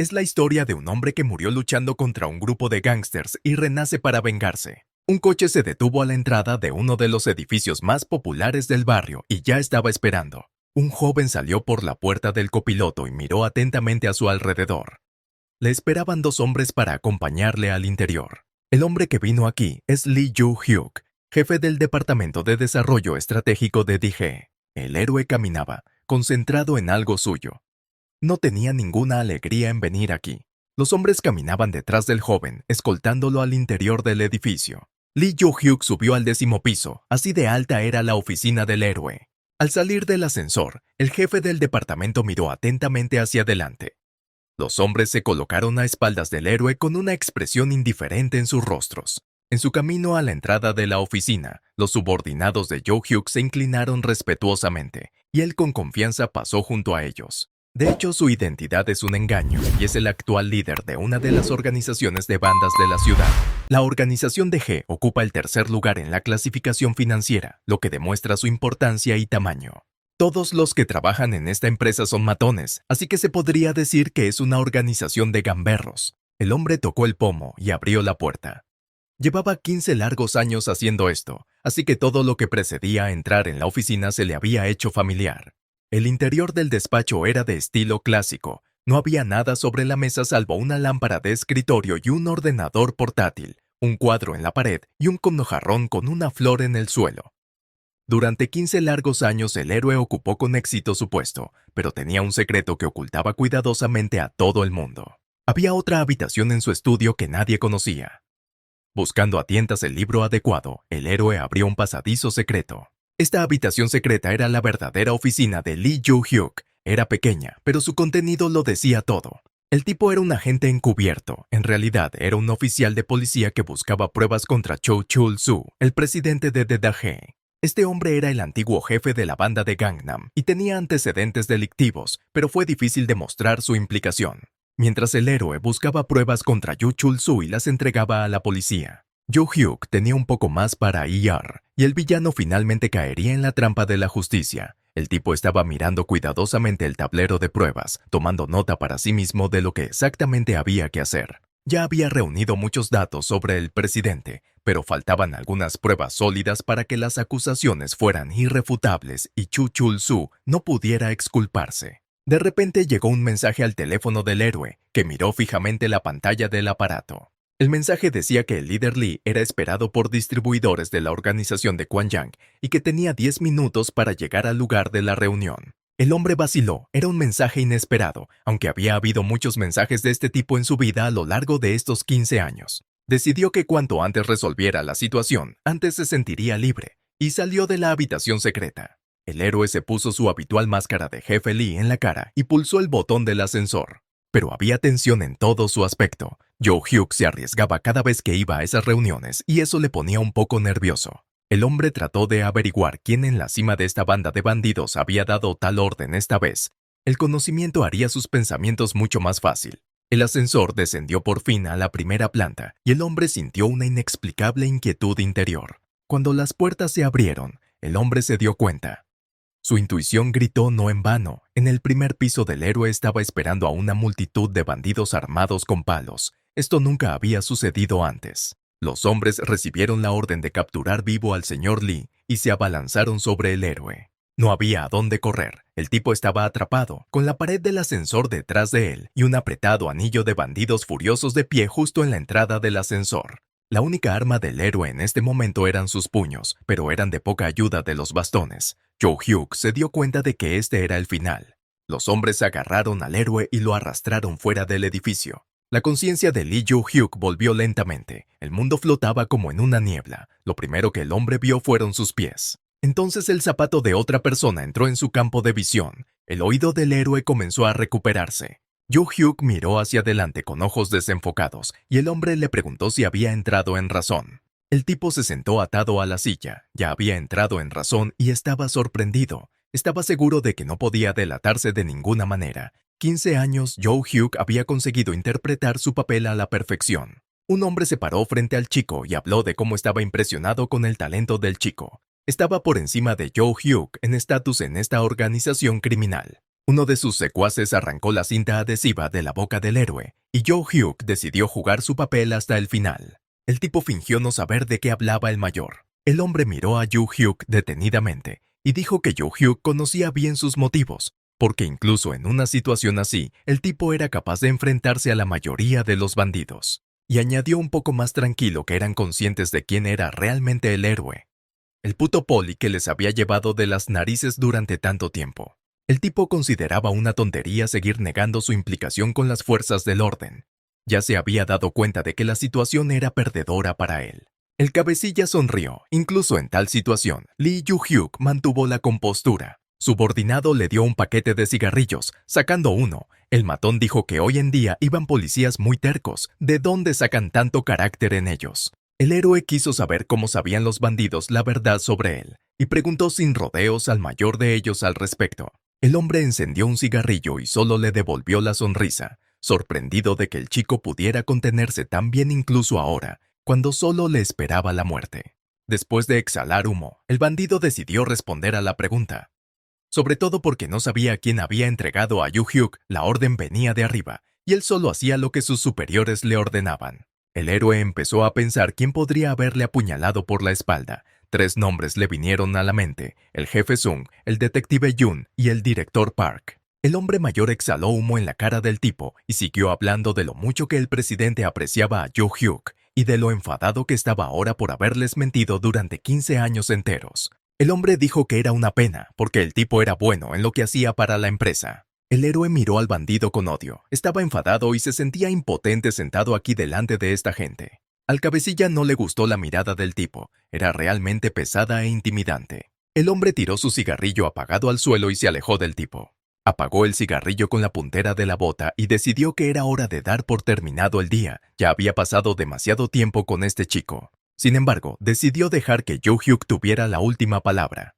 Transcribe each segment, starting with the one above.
es la historia de un hombre que murió luchando contra un grupo de gángsters y renace para vengarse. Un coche se detuvo a la entrada de uno de los edificios más populares del barrio y ya estaba esperando. Un joven salió por la puerta del copiloto y miró atentamente a su alrededor. Le esperaban dos hombres para acompañarle al interior. El hombre que vino aquí es Lee Joo-hyuk, jefe del Departamento de Desarrollo Estratégico de DG. El héroe caminaba, concentrado en algo suyo. No tenía ninguna alegría en venir aquí. Los hombres caminaban detrás del joven, escoltándolo al interior del edificio. Lee Joo-hyuk subió al 10º piso, así de alta era la oficina del héroe. Al salir del ascensor, el jefe del departamento miró atentamente hacia adelante. Los hombres se colocaron a espaldas del héroe con una expresión indiferente en sus rostros. En su camino a la entrada de la oficina, los subordinados de Joo-hyuk se inclinaron respetuosamente, y él con confianza pasó junto a ellos. De hecho, su identidad es un engaño y es el actual líder de una de las organizaciones de bandas de la ciudad. La organización de G ocupa el tercer lugar en la clasificación financiera, lo que demuestra su importancia y tamaño. Todos los que trabajan en esta empresa son matones, así que se podría decir que es una organización de gamberros. El hombre tocó el pomo y abrió la puerta. Llevaba 15 largos años haciendo esto, así que todo lo que precedía a entrar en la oficina se le había hecho familiar. El interior del despacho era de estilo clásico. No había nada sobre la mesa salvo una lámpara de escritorio y un ordenador portátil, un cuadro en la pared y un conojarrón con una flor en el suelo. Durante 15 largos años el héroe ocupó con éxito su puesto, pero tenía un secreto que ocultaba cuidadosamente a todo el mundo. Había otra habitación en su estudio que nadie conocía. Buscando a tientas el libro adecuado, el héroe abrió un pasadizo secreto. Esta habitación secreta era la verdadera oficina de Lee Joo-hyuk. Era pequeña, pero su contenido lo decía todo. El tipo era un agente encubierto. En realidad, era un oficial de policía que buscaba pruebas contra Cho Chul-soo, el presidente de DDG. Este hombre era el antiguo jefe de la banda de Gangnam y tenía antecedentes delictivos, pero fue difícil demostrar su implicación. Mientras el héroe buscaba pruebas contra Yu Chul-soo y las entregaba a la policía, Joo-hyuk tenía un poco más para ir, y el villano finalmente caería en la trampa de la justicia. El tipo estaba mirando cuidadosamente el tablero de pruebas, tomando nota para sí mismo de lo que exactamente había que hacer. Ya había reunido muchos datos sobre el presidente, pero faltaban algunas pruebas sólidas para que las acusaciones fueran irrefutables y Chu Chul-soo no pudiera exculparse. De repente llegó un mensaje al teléfono del héroe, que miró fijamente la pantalla del aparato. El mensaje decía que el líder Lee era esperado por distribuidores de la organización de Kwanjang y que tenía 10 minutos para llegar al lugar de la reunión. El hombre vaciló, era un mensaje inesperado, aunque había habido muchos mensajes de este tipo en su vida a lo largo de estos 15 años. Decidió que cuanto antes resolviera la situación, antes se sentiría libre, y salió de la habitación secreta. El héroe se puso su habitual máscara de jefe Lee en la cara y pulsó el botón del ascensor. Pero había tensión en todo su aspecto. Joo-hyuk se arriesgaba cada vez que iba a esas reuniones y eso le ponía un poco nervioso. El hombre trató de averiguar quién en la cima de esta banda de bandidos había dado tal orden esta vez. El conocimiento haría sus pensamientos mucho más fácil. El ascensor descendió por fin a la primera planta y el hombre sintió una inexplicable inquietud interior. Cuando las puertas se abrieron, el hombre se dio cuenta. Su intuición gritó no en vano. En el primer piso del héroe estaba esperando a una multitud de bandidos armados con palos. Esto nunca había sucedido antes. Los hombres recibieron la orden de capturar vivo al señor Lee y se abalanzaron sobre el héroe. No había a dónde correr. El tipo estaba atrapado, con la pared del ascensor detrás de él y un apretado anillo de bandidos furiosos de pie justo en la entrada del ascensor. La única arma del héroe en este momento eran sus puños, pero eran de poca ayuda de los bastones. Joo-hyuk se dio cuenta de que este era el final. Los hombres agarraron al héroe y lo arrastraron fuera del edificio. La conciencia de Lee Joo-hyuk volvió lentamente. El mundo flotaba como en una niebla. Lo primero que el hombre vio fueron sus pies. Entonces el zapato de otra persona entró en su campo de visión. El oído del héroe comenzó a recuperarse. Joo-hyuk miró hacia adelante con ojos desenfocados y el hombre le preguntó si había entrado en razón. El tipo se sentó atado a la silla. Ya había entrado en razón y estaba sorprendido. Estaba seguro de que no podía delatarse de ninguna manera. 15 años, Joo-hyuk había conseguido interpretar su papel a la perfección. Un hombre se paró frente al chico y habló de cómo estaba impresionado con el talento del chico. Estaba por encima de Joo-hyuk en estatus en esta organización criminal. Uno de sus secuaces arrancó la cinta adhesiva de la boca del héroe, y Joe Hyuk decidió jugar su papel hasta el final. El tipo fingió no saber de qué hablaba el mayor. El hombre miró a Joe Hyuk detenidamente y dijo que Joe Hyuk conocía bien sus motivos, porque incluso en una situación así, el tipo era capaz de enfrentarse a la mayoría de los bandidos. Y añadió un poco más tranquilo que eran conscientes de quién era realmente el héroe. El puto poli que les había llevado de las narices durante tanto tiempo. El tipo consideraba una tontería seguir negando su implicación con las fuerzas del orden. Ya se había dado cuenta de que la situación era perdedora para él. El cabecilla sonrió. Incluso en tal situación, Lee Ju-hyuk mantuvo la compostura. Subordinado le dio un paquete de cigarrillos, sacando uno. El matón dijo que hoy en día iban policías muy tercos. ¿De dónde sacan tanto carácter en ellos? El héroe quiso saber cómo sabían los bandidos la verdad sobre él, y preguntó sin rodeos al mayor de ellos al respecto. El hombre encendió un cigarrillo y solo le devolvió la sonrisa, sorprendido de que el chico pudiera contenerse tan bien incluso ahora, cuando solo le esperaba la muerte. Después de exhalar humo, el bandido decidió responder a la pregunta. Sobre todo porque no sabía quién había entregado a Ju-hyuk, la orden venía de arriba, y él solo hacía lo que sus superiores le ordenaban. El héroe empezó a pensar quién podría haberle apuñalado por la espalda. 3 nombres le vinieron a la mente: el jefe Sung, el detective Yun y el director Park. El hombre mayor exhaló humo en la cara del tipo y siguió hablando de lo mucho que el presidente apreciaba a Jo-hyuk y de lo enfadado que estaba ahora por haberles mentido durante 15 años enteros. El hombre dijo que era una pena, porque el tipo era bueno en lo que hacía para la empresa. El héroe miró al bandido con odio. Estaba enfadado y se sentía impotente sentado aquí delante de esta gente. Al cabecilla no le gustó la mirada del tipo. Era realmente pesada e intimidante. El hombre tiró su cigarrillo apagado al suelo y se alejó del tipo. Apagó el cigarrillo con la puntera de la bota y decidió que era hora de dar por terminado el día. Ya había pasado demasiado tiempo con este chico. Sin embargo, decidió dejar que Jo-hyuk tuviera la última palabra.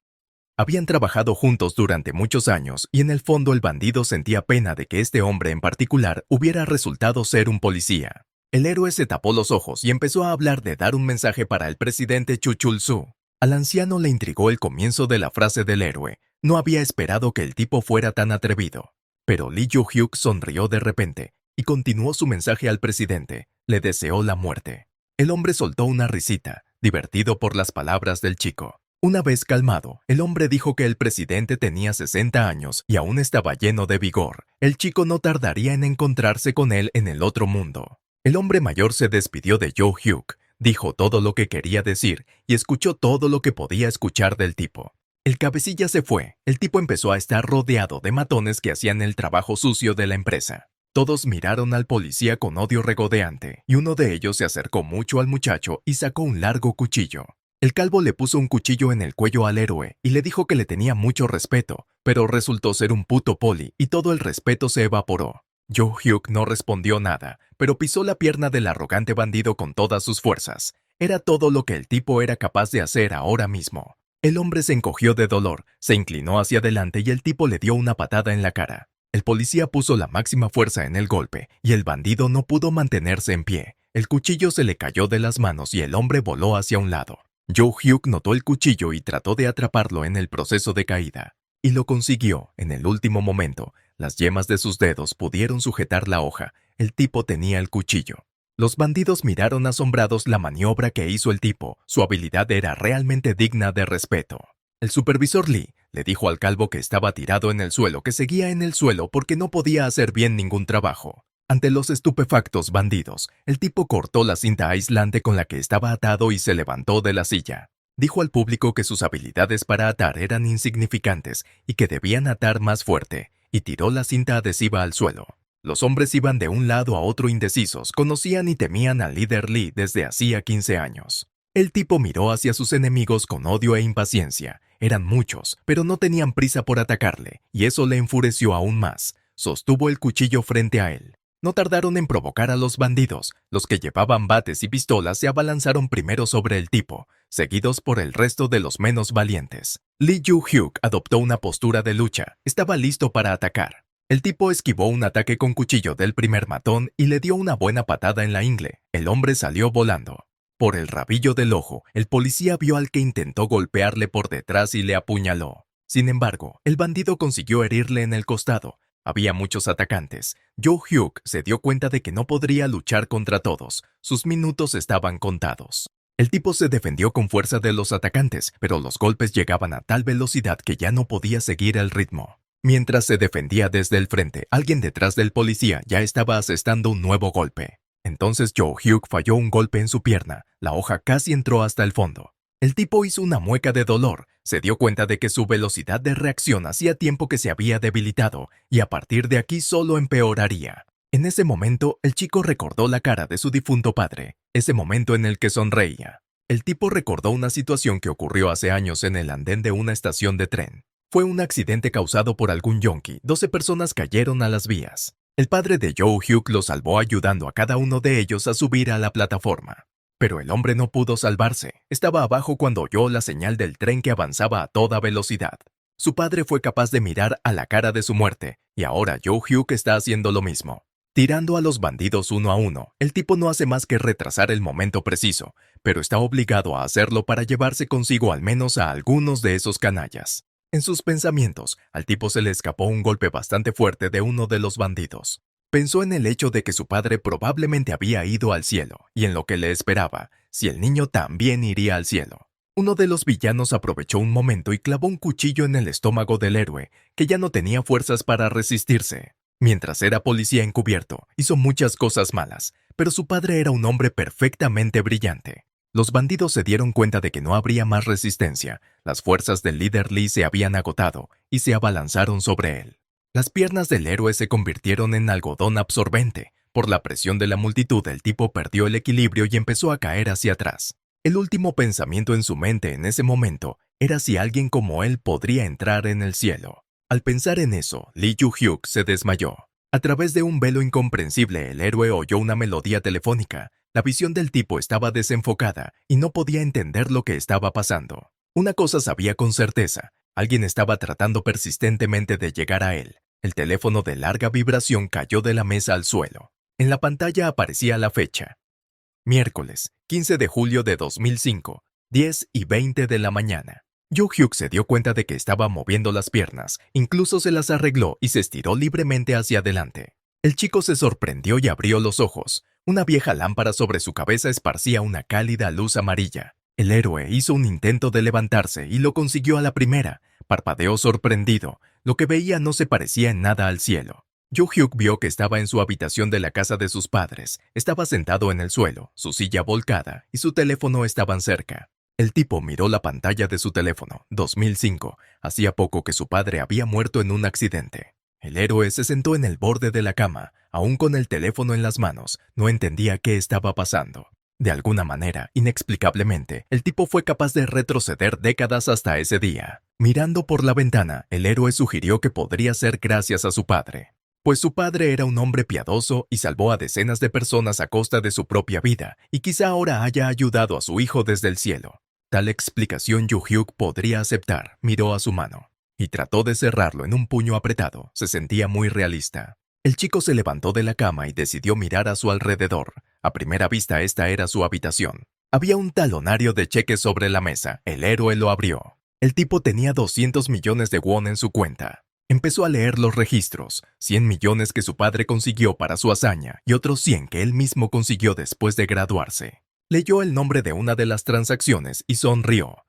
Habían trabajado juntos durante muchos años y en el fondo el bandido sentía pena de que este hombre en particular hubiera resultado ser un policía. El héroe se tapó los ojos y empezó a hablar de dar un mensaje para el presidente Chu Chul-su. Al anciano le intrigó el comienzo de la frase del héroe. No había esperado que el tipo fuera tan atrevido. Pero Lee Jo-hyuk sonrió de repente y continuó su mensaje al presidente. Le deseó la muerte. El hombre soltó una risita, divertido por las palabras del chico. Una vez calmado, el hombre dijo que el presidente tenía 60 años y aún estaba lleno de vigor. El chico no tardaría en encontrarse con él en el otro mundo. El hombre mayor se despidió de Jo-hyuk, dijo todo lo que quería decir y escuchó todo lo que podía escuchar del tipo. El cabecilla se fue. El tipo empezó a estar rodeado de matones que hacían el trabajo sucio de la empresa. Todos miraron al policía con odio regodeante, y uno de ellos se acercó mucho al muchacho y sacó un largo cuchillo. El calvo le puso un cuchillo en el cuello al héroe y le dijo que le tenía mucho respeto, pero resultó ser un puto poli y todo el respeto se evaporó. Jo-hyuk no respondió nada, pero pisó la pierna del arrogante bandido con todas sus fuerzas. Era todo lo que el tipo era capaz de hacer ahora mismo. El hombre se encogió de dolor, se inclinó hacia adelante y el tipo le dio una patada en la cara. El policía puso la máxima fuerza en el golpe y el bandido no pudo mantenerse en pie. El cuchillo se le cayó de las manos y el hombre voló hacia un lado. Jo-hyuk notó el cuchillo y trató de atraparlo en el proceso de caída. Y lo consiguió en el último momento. Las yemas de sus dedos pudieron sujetar la hoja. El tipo tenía el cuchillo. Los bandidos miraron asombrados la maniobra que hizo el tipo. Su habilidad era realmente digna de respeto. El supervisor Lee le dijo al calvo que estaba tirado en el suelo que seguía en el suelo porque no podía hacer bien ningún trabajo. Ante los estupefactos bandidos, el tipo cortó la cinta aislante con la que estaba atado y se levantó de la silla. Dijo al público que sus habilidades para atar eran insignificantes y que debían atar más fuerte, y tiró la cinta adhesiva al suelo. Los hombres iban de un lado a otro indecisos, conocían y temían al líder Lee desde hacía 15 años. El tipo miró hacia sus enemigos con odio e impaciencia. Eran muchos, pero no tenían prisa por atacarle, y eso le enfureció aún más. Sostuvo el cuchillo frente a él. No tardaron en provocar a los bandidos. Los que llevaban bates y pistolas se abalanzaron primero sobre el tipo, seguidos por el resto de los menos valientes. Lee Ju-hyuk adoptó una postura de lucha. Estaba listo para atacar. El tipo esquivó un ataque con cuchillo del primer matón y le dio una buena patada en la ingle. El hombre salió volando. Por el rabillo del ojo, el policía vio al que intentó golpearle por detrás y le apuñaló. Sin embargo, el bandido consiguió herirle en el costado. Había muchos atacantes. Joe Hyuk se dio cuenta de que no podría luchar contra todos. Sus minutos estaban contados. El tipo se defendió con fuerza de los atacantes, pero los golpes llegaban a tal velocidad que ya no podía seguir el ritmo. Mientras se defendía desde el frente, alguien detrás del policía ya estaba asestando un nuevo golpe. Entonces Joe Hyuk falló un golpe en su pierna. La hoja casi entró hasta el fondo. El tipo hizo una mueca de dolor. Se dio cuenta de que su velocidad de reacción hacía tiempo que se había debilitado, y a partir de aquí solo empeoraría. En ese momento, el chico recordó la cara de su difunto padre, ese momento en el que sonreía. El tipo recordó una situación que ocurrió hace años en el andén de una estación de tren. Fue un accidente causado por algún yonki. 12 personas cayeron a las vías. El padre de Joe Hyuk lo salvó ayudando a cada uno de ellos a subir a la plataforma. Pero el hombre no pudo salvarse. Estaba abajo cuando oyó la señal del tren que avanzaba a toda velocidad. Su padre fue capaz de mirar a la cara de su muerte, y ahora Joe Hyuk está haciendo lo mismo. Tirando a los bandidos uno a uno, el tipo no hace más que retrasar el momento preciso, pero está obligado a hacerlo para llevarse consigo al menos a algunos de esos canallas. En sus pensamientos, al tipo se le escapó un golpe bastante fuerte de uno de los bandidos. Pensó en el hecho de que su padre probablemente había ido al cielo, y en lo que le esperaba, si el niño también iría al cielo. Uno de los villanos aprovechó un momento y clavó un cuchillo en el estómago del héroe, que ya no tenía fuerzas para resistirse. Mientras era policía encubierto, hizo muchas cosas malas, pero su padre era un hombre perfectamente brillante. Los bandidos se dieron cuenta de que no habría más resistencia. Las fuerzas del líder Lee se habían agotado y se abalanzaron sobre él. Las piernas del héroe se convirtieron en algodón absorbente. Por la presión de la multitud, el tipo perdió el equilibrio y empezó a caer hacia atrás. El último pensamiento en su mente en ese momento era si alguien como él podría entrar en el cielo. Al pensar en eso, Lee Ju-hyuk se desmayó. A través de un velo incomprensible, el héroe oyó una melodía telefónica. La visión del tipo estaba desenfocada y no podía entender lo que estaba pasando. Una cosa sabía con certeza: alguien estaba tratando persistentemente de llegar a él. El teléfono de larga vibración cayó de la mesa al suelo. En la pantalla aparecía la fecha. Miércoles, 15 de julio de 2005, 10:20 de la mañana. Joe Hyuk se dio cuenta de que estaba moviendo las piernas, incluso se las arregló y se estiró libremente hacia adelante. El chico se sorprendió y abrió los ojos. Una vieja lámpara sobre su cabeza esparcía una cálida luz amarilla. El héroe hizo un intento de levantarse y lo consiguió a la primera. Parpadeó sorprendido. Lo que veía no se parecía en nada al cielo. Joe Hyuk vio que estaba en su habitación de la casa de sus padres. Estaba sentado en el suelo, su silla volcada y su teléfono estaban cerca. El tipo miró la pantalla de su teléfono. 2005. Hacía poco que su padre había muerto en un accidente. El héroe se sentó en el borde de la cama, aún con el teléfono en las manos. No entendía qué estaba pasando. De alguna manera, inexplicablemente, el tipo fue capaz de retroceder décadas hasta ese día. Mirando por la ventana, el héroe sugirió que podría ser gracias a su padre, pues su padre era un hombre piadoso y salvó a decenas de personas a costa de su propia vida, y quizá ahora haya ayudado a su hijo desde el cielo. Tal explicación Joe Hyuk podría aceptar. Miró a su mano y trató de cerrarlo en un puño apretado. Se sentía muy realista. El chico se levantó de la cama y decidió mirar a su alrededor. A primera vista esta era su habitación. Había un talonario de cheques sobre la mesa. El héroe lo abrió. El tipo tenía 200 millones de won en su cuenta. Empezó a leer los registros: 100 millones que su padre consiguió para su hazaña y otros 100 que él mismo consiguió después de graduarse. Leyó el nombre de una de las transacciones y sonrió.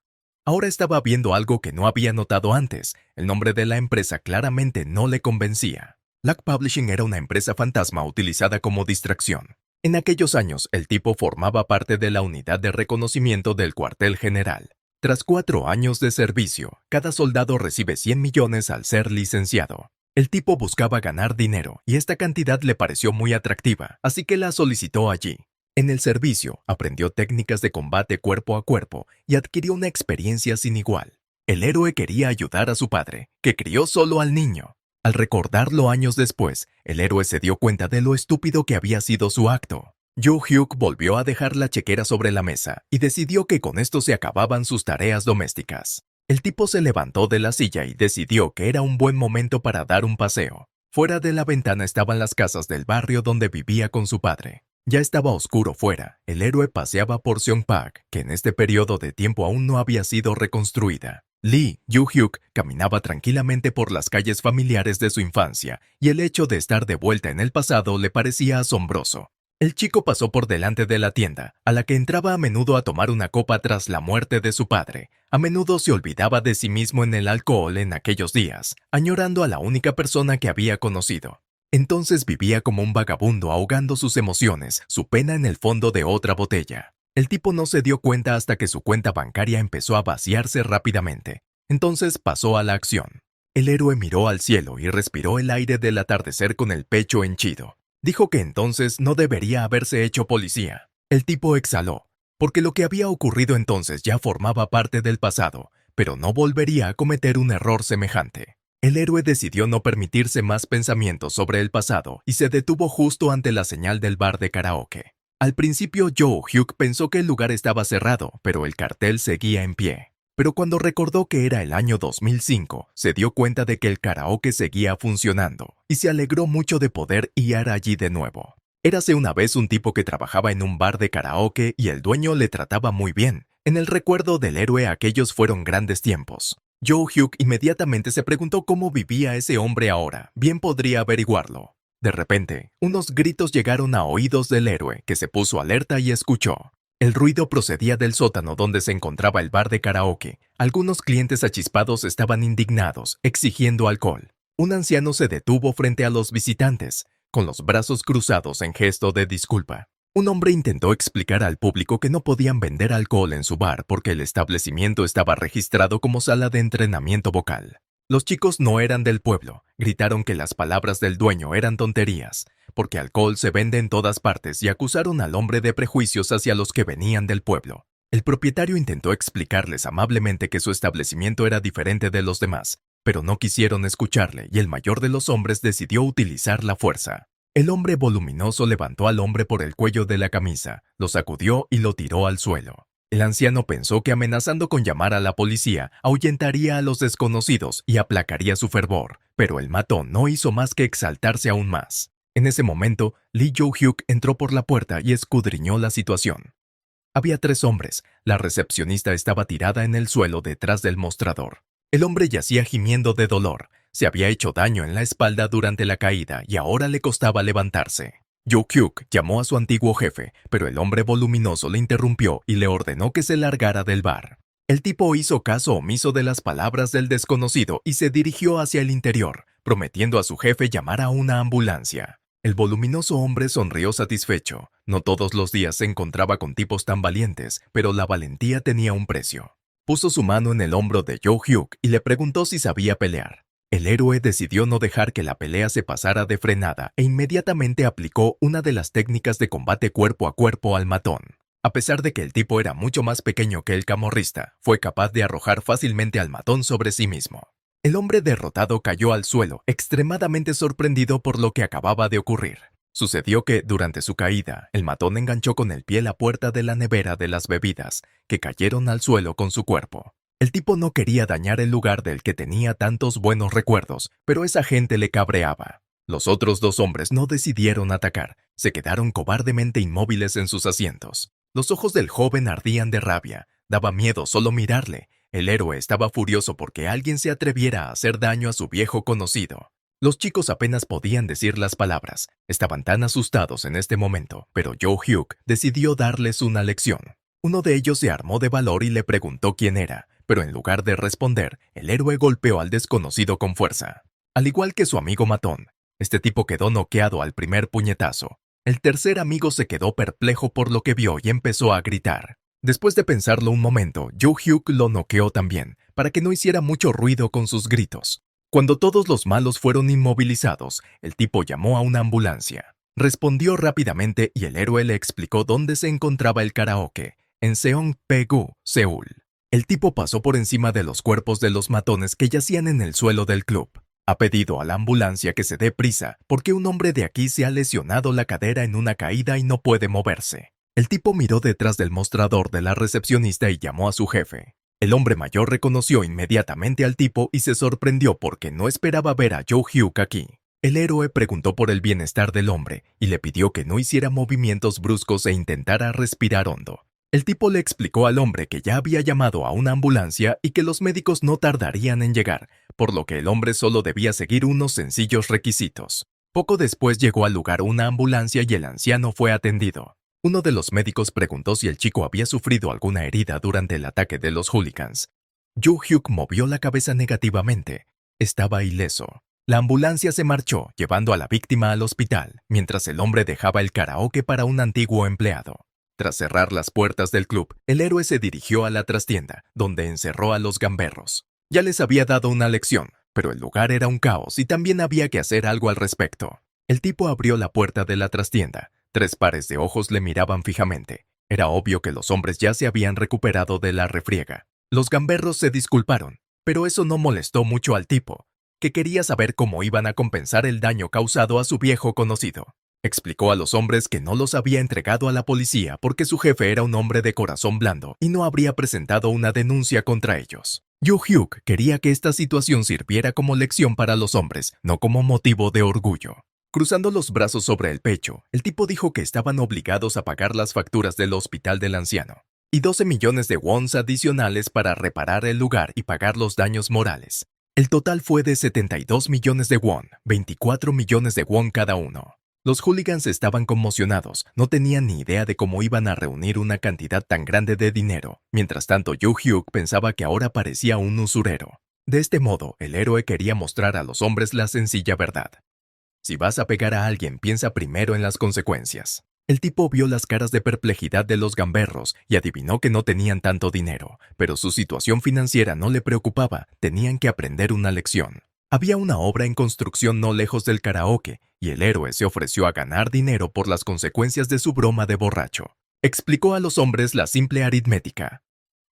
Ahora estaba viendo algo que no había notado antes. El nombre de la empresa claramente no le convencía. Lack Publishing era una empresa fantasma utilizada como distracción. En aquellos años, el tipo formaba parte de la unidad de reconocimiento del cuartel general. Tras 4 años de servicio, cada soldado recibe 100 millones al ser licenciado. El tipo buscaba ganar dinero y esta cantidad le pareció muy atractiva, así que la solicitó allí. En el servicio, aprendió técnicas de combate cuerpo a cuerpo y adquirió una experiencia sin igual. El héroe quería ayudar a su padre, que crió solo al niño. Al recordarlo años después, el héroe se dio cuenta de lo estúpido que había sido su acto. Joe Hyuk volvió a dejar la chequera sobre la mesa y decidió que con esto se acababan sus tareas domésticas. El tipo se levantó de la silla y decidió que era un buen momento para dar un paseo. Fuera de la ventana estaban las casas del barrio donde vivía con su padre. Ya estaba oscuro fuera. El héroe paseaba por Seongpak, que en este periodo de tiempo aún no había sido reconstruida. Lee Yoo-hyuk caminaba tranquilamente por las calles familiares de su infancia y el hecho de estar de vuelta en el pasado le parecía asombroso. El chico pasó por delante de la tienda, a la que entraba a menudo a tomar una copa tras la muerte de su padre. A menudo se olvidaba de sí mismo en el alcohol en aquellos días, añorando a la única persona que había conocido. Entonces vivía como un vagabundo ahogando sus emociones, su pena en el fondo de otra botella. El tipo no se dio cuenta hasta que su cuenta bancaria empezó a vaciarse rápidamente. Entonces pasó a la acción. El héroe miró al cielo y respiró el aire del atardecer con el pecho henchido. Dijo que entonces no debería haberse hecho policía. El tipo exhaló, porque lo que había ocurrido entonces ya formaba parte del pasado, pero no volvería a cometer un error semejante. El héroe decidió no permitirse más pensamientos sobre el pasado y se detuvo justo ante la señal del bar de karaoke. Al principio Yoo-hyuk pensó que el lugar estaba cerrado, pero el cartel seguía en pie. Pero cuando recordó que era el año 2005, se dio cuenta de que el karaoke seguía funcionando y se alegró mucho de poder ir allí de nuevo. Érase una vez un tipo que trabajaba en un bar de karaoke y el dueño le trataba muy bien. En el recuerdo del héroe aquellos fueron grandes tiempos. Yoo-hyuk inmediatamente se preguntó cómo vivía ese hombre ahora. Bien podría averiguarlo. De repente, unos gritos llegaron a oídos del héroe, que se puso alerta y escuchó. El ruido procedía del sótano donde se encontraba el bar de karaoke. Algunos clientes achispados estaban indignados, exigiendo alcohol. Un anciano se detuvo frente a los visitantes, con los brazos cruzados en gesto de disculpa. Un hombre intentó explicar al público que no podían vender alcohol en su bar porque el establecimiento estaba registrado como sala de entrenamiento vocal. Los chicos no eran del pueblo, gritaron que las palabras del dueño eran tonterías, porque alcohol se vende en todas partes y acusaron al hombre de prejuicios hacia los que venían del pueblo. El propietario intentó explicarles amablemente que su establecimiento era diferente de los demás, pero no quisieron escucharle y el mayor de los hombres decidió utilizar la fuerza. El hombre voluminoso levantó al hombre por el cuello de la camisa, lo sacudió y lo tiró al suelo. El anciano pensó que amenazando con llamar a la policía ahuyentaría a los desconocidos y aplacaría su fervor, pero el matón no hizo más que exaltarse aún más. En ese momento, Lee Yoo-hyuk entró por la puerta y escudriñó la situación. Había 3 hombres. La recepcionista estaba tirada en el suelo detrás del mostrador. El hombre yacía gimiendo de dolor. Se había hecho daño en la espalda durante la caída y ahora le costaba levantarse. Yoo-hyuk llamó a su antiguo jefe, pero el hombre voluminoso le interrumpió y le ordenó que se largara del bar. El tipo hizo caso omiso de las palabras del desconocido y se dirigió hacia el interior, prometiendo a su jefe llamar a una ambulancia. El voluminoso hombre sonrió satisfecho. No todos los días se encontraba con tipos tan valientes, pero la valentía tenía un precio. Puso su mano en el hombro de Yoo-hyuk y le preguntó si sabía pelear. El héroe decidió no dejar que la pelea se pasara de frenada e inmediatamente aplicó una de las técnicas de combate cuerpo a cuerpo al matón. A pesar de que el tipo era mucho más pequeño que el camorrista, fue capaz de arrojar fácilmente al matón sobre sí mismo. El hombre derrotado cayó al suelo, extremadamente sorprendido por lo que acababa de ocurrir. Sucedió que, durante su caída, el matón enganchó con el pie la puerta de la nevera de las bebidas, que cayeron al suelo con su cuerpo. El tipo no quería dañar el lugar del que tenía tantos buenos recuerdos, pero esa gente le cabreaba. Los otros 2 hombres no decidieron atacar, se quedaron cobardemente inmóviles en sus asientos. Los ojos del joven ardían de rabia, daba miedo solo mirarle. El héroe estaba furioso porque alguien se atreviera a hacer daño a su viejo conocido. Los chicos apenas podían decir las palabras, estaban tan asustados en este momento, pero Yoo-hyuk decidió darles una lección. Uno de ellos se armó de valor y le preguntó quién era, pero en lugar de responder, el héroe golpeó al desconocido con fuerza. Al igual que su amigo matón, este tipo quedó noqueado al primer puñetazo. El tercer amigo se quedó perplejo por lo que vio y empezó a gritar. Después de pensarlo un momento, Yoo-hyuk lo noqueó también, para que no hiciera mucho ruido con sus gritos. Cuando todos los malos fueron inmovilizados, el tipo llamó a una ambulancia. Respondió rápidamente y el héroe le explicó dónde se encontraba el karaoke, en Seongpegu, Seúl. El tipo pasó por encima de los cuerpos de los matones que yacían en el suelo del club. Ha pedido a la ambulancia que se dé prisa porque un hombre de aquí se ha lesionado la cadera en una caída y no puede moverse. El tipo miró detrás del mostrador de la recepcionista y llamó a su jefe. El hombre mayor reconoció inmediatamente al tipo y se sorprendió porque no esperaba ver a Yoo-hyuk aquí. El héroe preguntó por el bienestar del hombre y le pidió que no hiciera movimientos bruscos e intentara respirar hondo. El tipo le explicó al hombre que ya había llamado a una ambulancia y que los médicos no tardarían en llegar, por lo que el hombre solo debía seguir unos sencillos requisitos. Poco después llegó al lugar una ambulancia y el anciano fue atendido. Uno de los médicos preguntó si el chico había sufrido alguna herida durante el ataque de los hooligans. Joo-hyuk movió la cabeza negativamente. Estaba ileso. La ambulancia se marchó, llevando a la víctima al hospital, mientras el hombre dejaba el karaoke para un antiguo empleado. Tras cerrar las puertas del club, el héroe se dirigió a la trastienda, donde encerró a los gamberros. Ya les había dado una lección, pero el lugar era un caos y también había que hacer algo al respecto. El tipo abrió la puerta de la trastienda. 3 pares de ojos le miraban fijamente. Era obvio que los hombres ya se habían recuperado de la refriega. Los gamberros se disculparon, pero eso no molestó mucho al tipo, que quería saber cómo iban a compensar el daño causado a su viejo conocido. Explicó a los hombres que no los había entregado a la policía porque su jefe era un hombre de corazón blando y no habría presentado una denuncia contra ellos. Joo-hyuk quería que esta situación sirviera como lección para los hombres, no como motivo de orgullo. Cruzando los brazos sobre el pecho, el tipo dijo que estaban obligados a pagar las facturas del hospital del anciano y 12 millones de wons adicionales para reparar el lugar y pagar los daños morales. El total fue de 72 millones de won, 24 millones de won cada uno. Los hooligans estaban conmocionados, no tenían ni idea de cómo iban a reunir una cantidad tan grande de dinero. Mientras tanto, Joo-hyuk pensaba que ahora parecía un usurero. De este modo, el héroe quería mostrar a los hombres la sencilla verdad. Si vas a pegar a alguien, piensa primero en las consecuencias. El tipo vio las caras de perplejidad de los gamberros y adivinó que no tenían tanto dinero, pero su situación financiera no le preocupaba, tenían que aprender una lección. Había una obra en construcción no lejos del karaoke, y el héroe se ofreció a ganar dinero por las consecuencias de su broma de borracho. Explicó a los hombres la simple aritmética.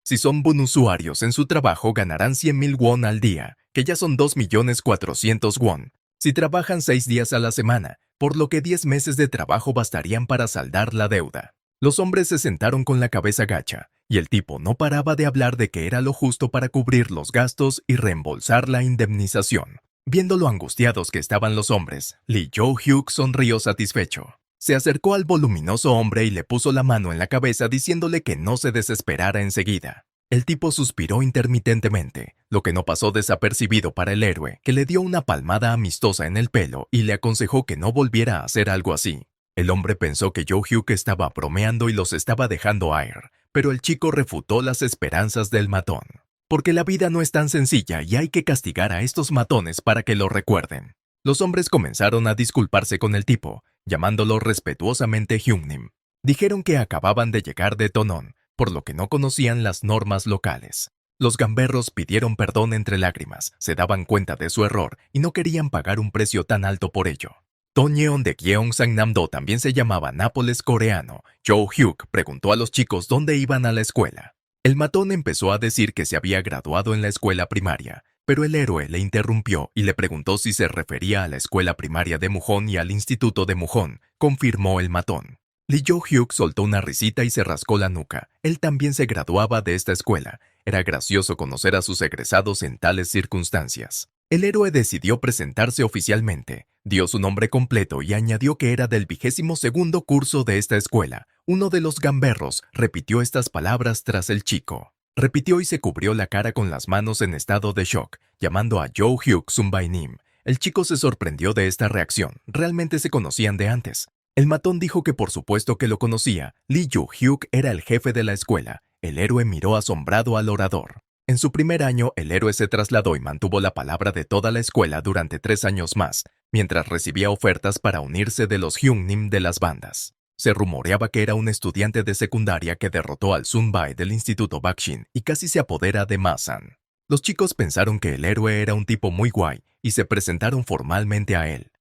Si son bonusuarios en su trabajo, ganarán 100.000 won al día, que ya son 2.400.000 won. Si trabajan 6 días a la semana, por lo que 10 meses de trabajo bastarían para saldar la deuda. Los hombres se sentaron con la cabeza gacha, y el tipo no paraba de hablar de que era lo justo para cubrir los gastos y reembolsar la indemnización. Viendo lo angustiados que estaban los hombres, Lee Joo-hyuk sonrió satisfecho. Se acercó al voluminoso hombre y le puso la mano en la cabeza diciéndole que no se desesperara enseguida. El tipo suspiró intermitentemente, lo que no pasó desapercibido para el héroe, que le dio una palmada amistosa en el pelo y le aconsejó que no volviera a hacer algo así. El hombre pensó que Joo-hyuk estaba bromeando y los estaba dejando air, pero el chico refutó las esperanzas del matón. Porque la vida no es tan sencilla y hay que castigar a estos matones para que lo recuerden. Los hombres comenzaron a disculparse con el tipo, llamándolo respetuosamente Hyungnim. Dijeron que acababan de llegar de Tonon, por lo que no conocían las normas locales. Los gamberros pidieron perdón entre lágrimas, se daban cuenta de su error y no querían pagar un precio tan alto por ello. Toñeon de Gyeongsangnam-do también se llamaba Nápoles coreano. Joo-hyuk preguntó a los chicos dónde iban a la escuela. El matón empezó a decir que se había graduado en la escuela primaria, pero el héroe le interrumpió y le preguntó si se refería a la escuela primaria de Mujon y al instituto de Mujon, confirmó el matón. Lee Joo-hyuk soltó una risita y se rascó la nuca. Él también se graduaba de esta escuela. Era gracioso conocer a sus egresados en tales circunstancias. El héroe decidió presentarse oficialmente, dio su nombre completo y añadió que era del 22º curso de esta escuela. Uno de los gamberros repitió estas palabras tras el chico. Repitió y se cubrió la cara con las manos en estado de shock, llamando a Joo-hyuk Sunbainim. El chico se sorprendió de esta reacción. Realmente se conocían de antes. El matón dijo que por supuesto que lo conocía. Lee Joo-hyuk era el jefe de la escuela. El héroe miró asombrado al orador. En su primer año, el héroe se trasladó y mantuvo la palabra de toda la escuela durante 3 años más, mientras recibía ofertas para unirse de los Hyungnim de las bandas. Se rumoreaba que era un estudiante de secundaria que derrotó al Sunbae del Instituto Bakshin y casi se apodera de Masan. Los chicos pensaron que el héroe era un tipo muy guay y se presentaron formalmente a él.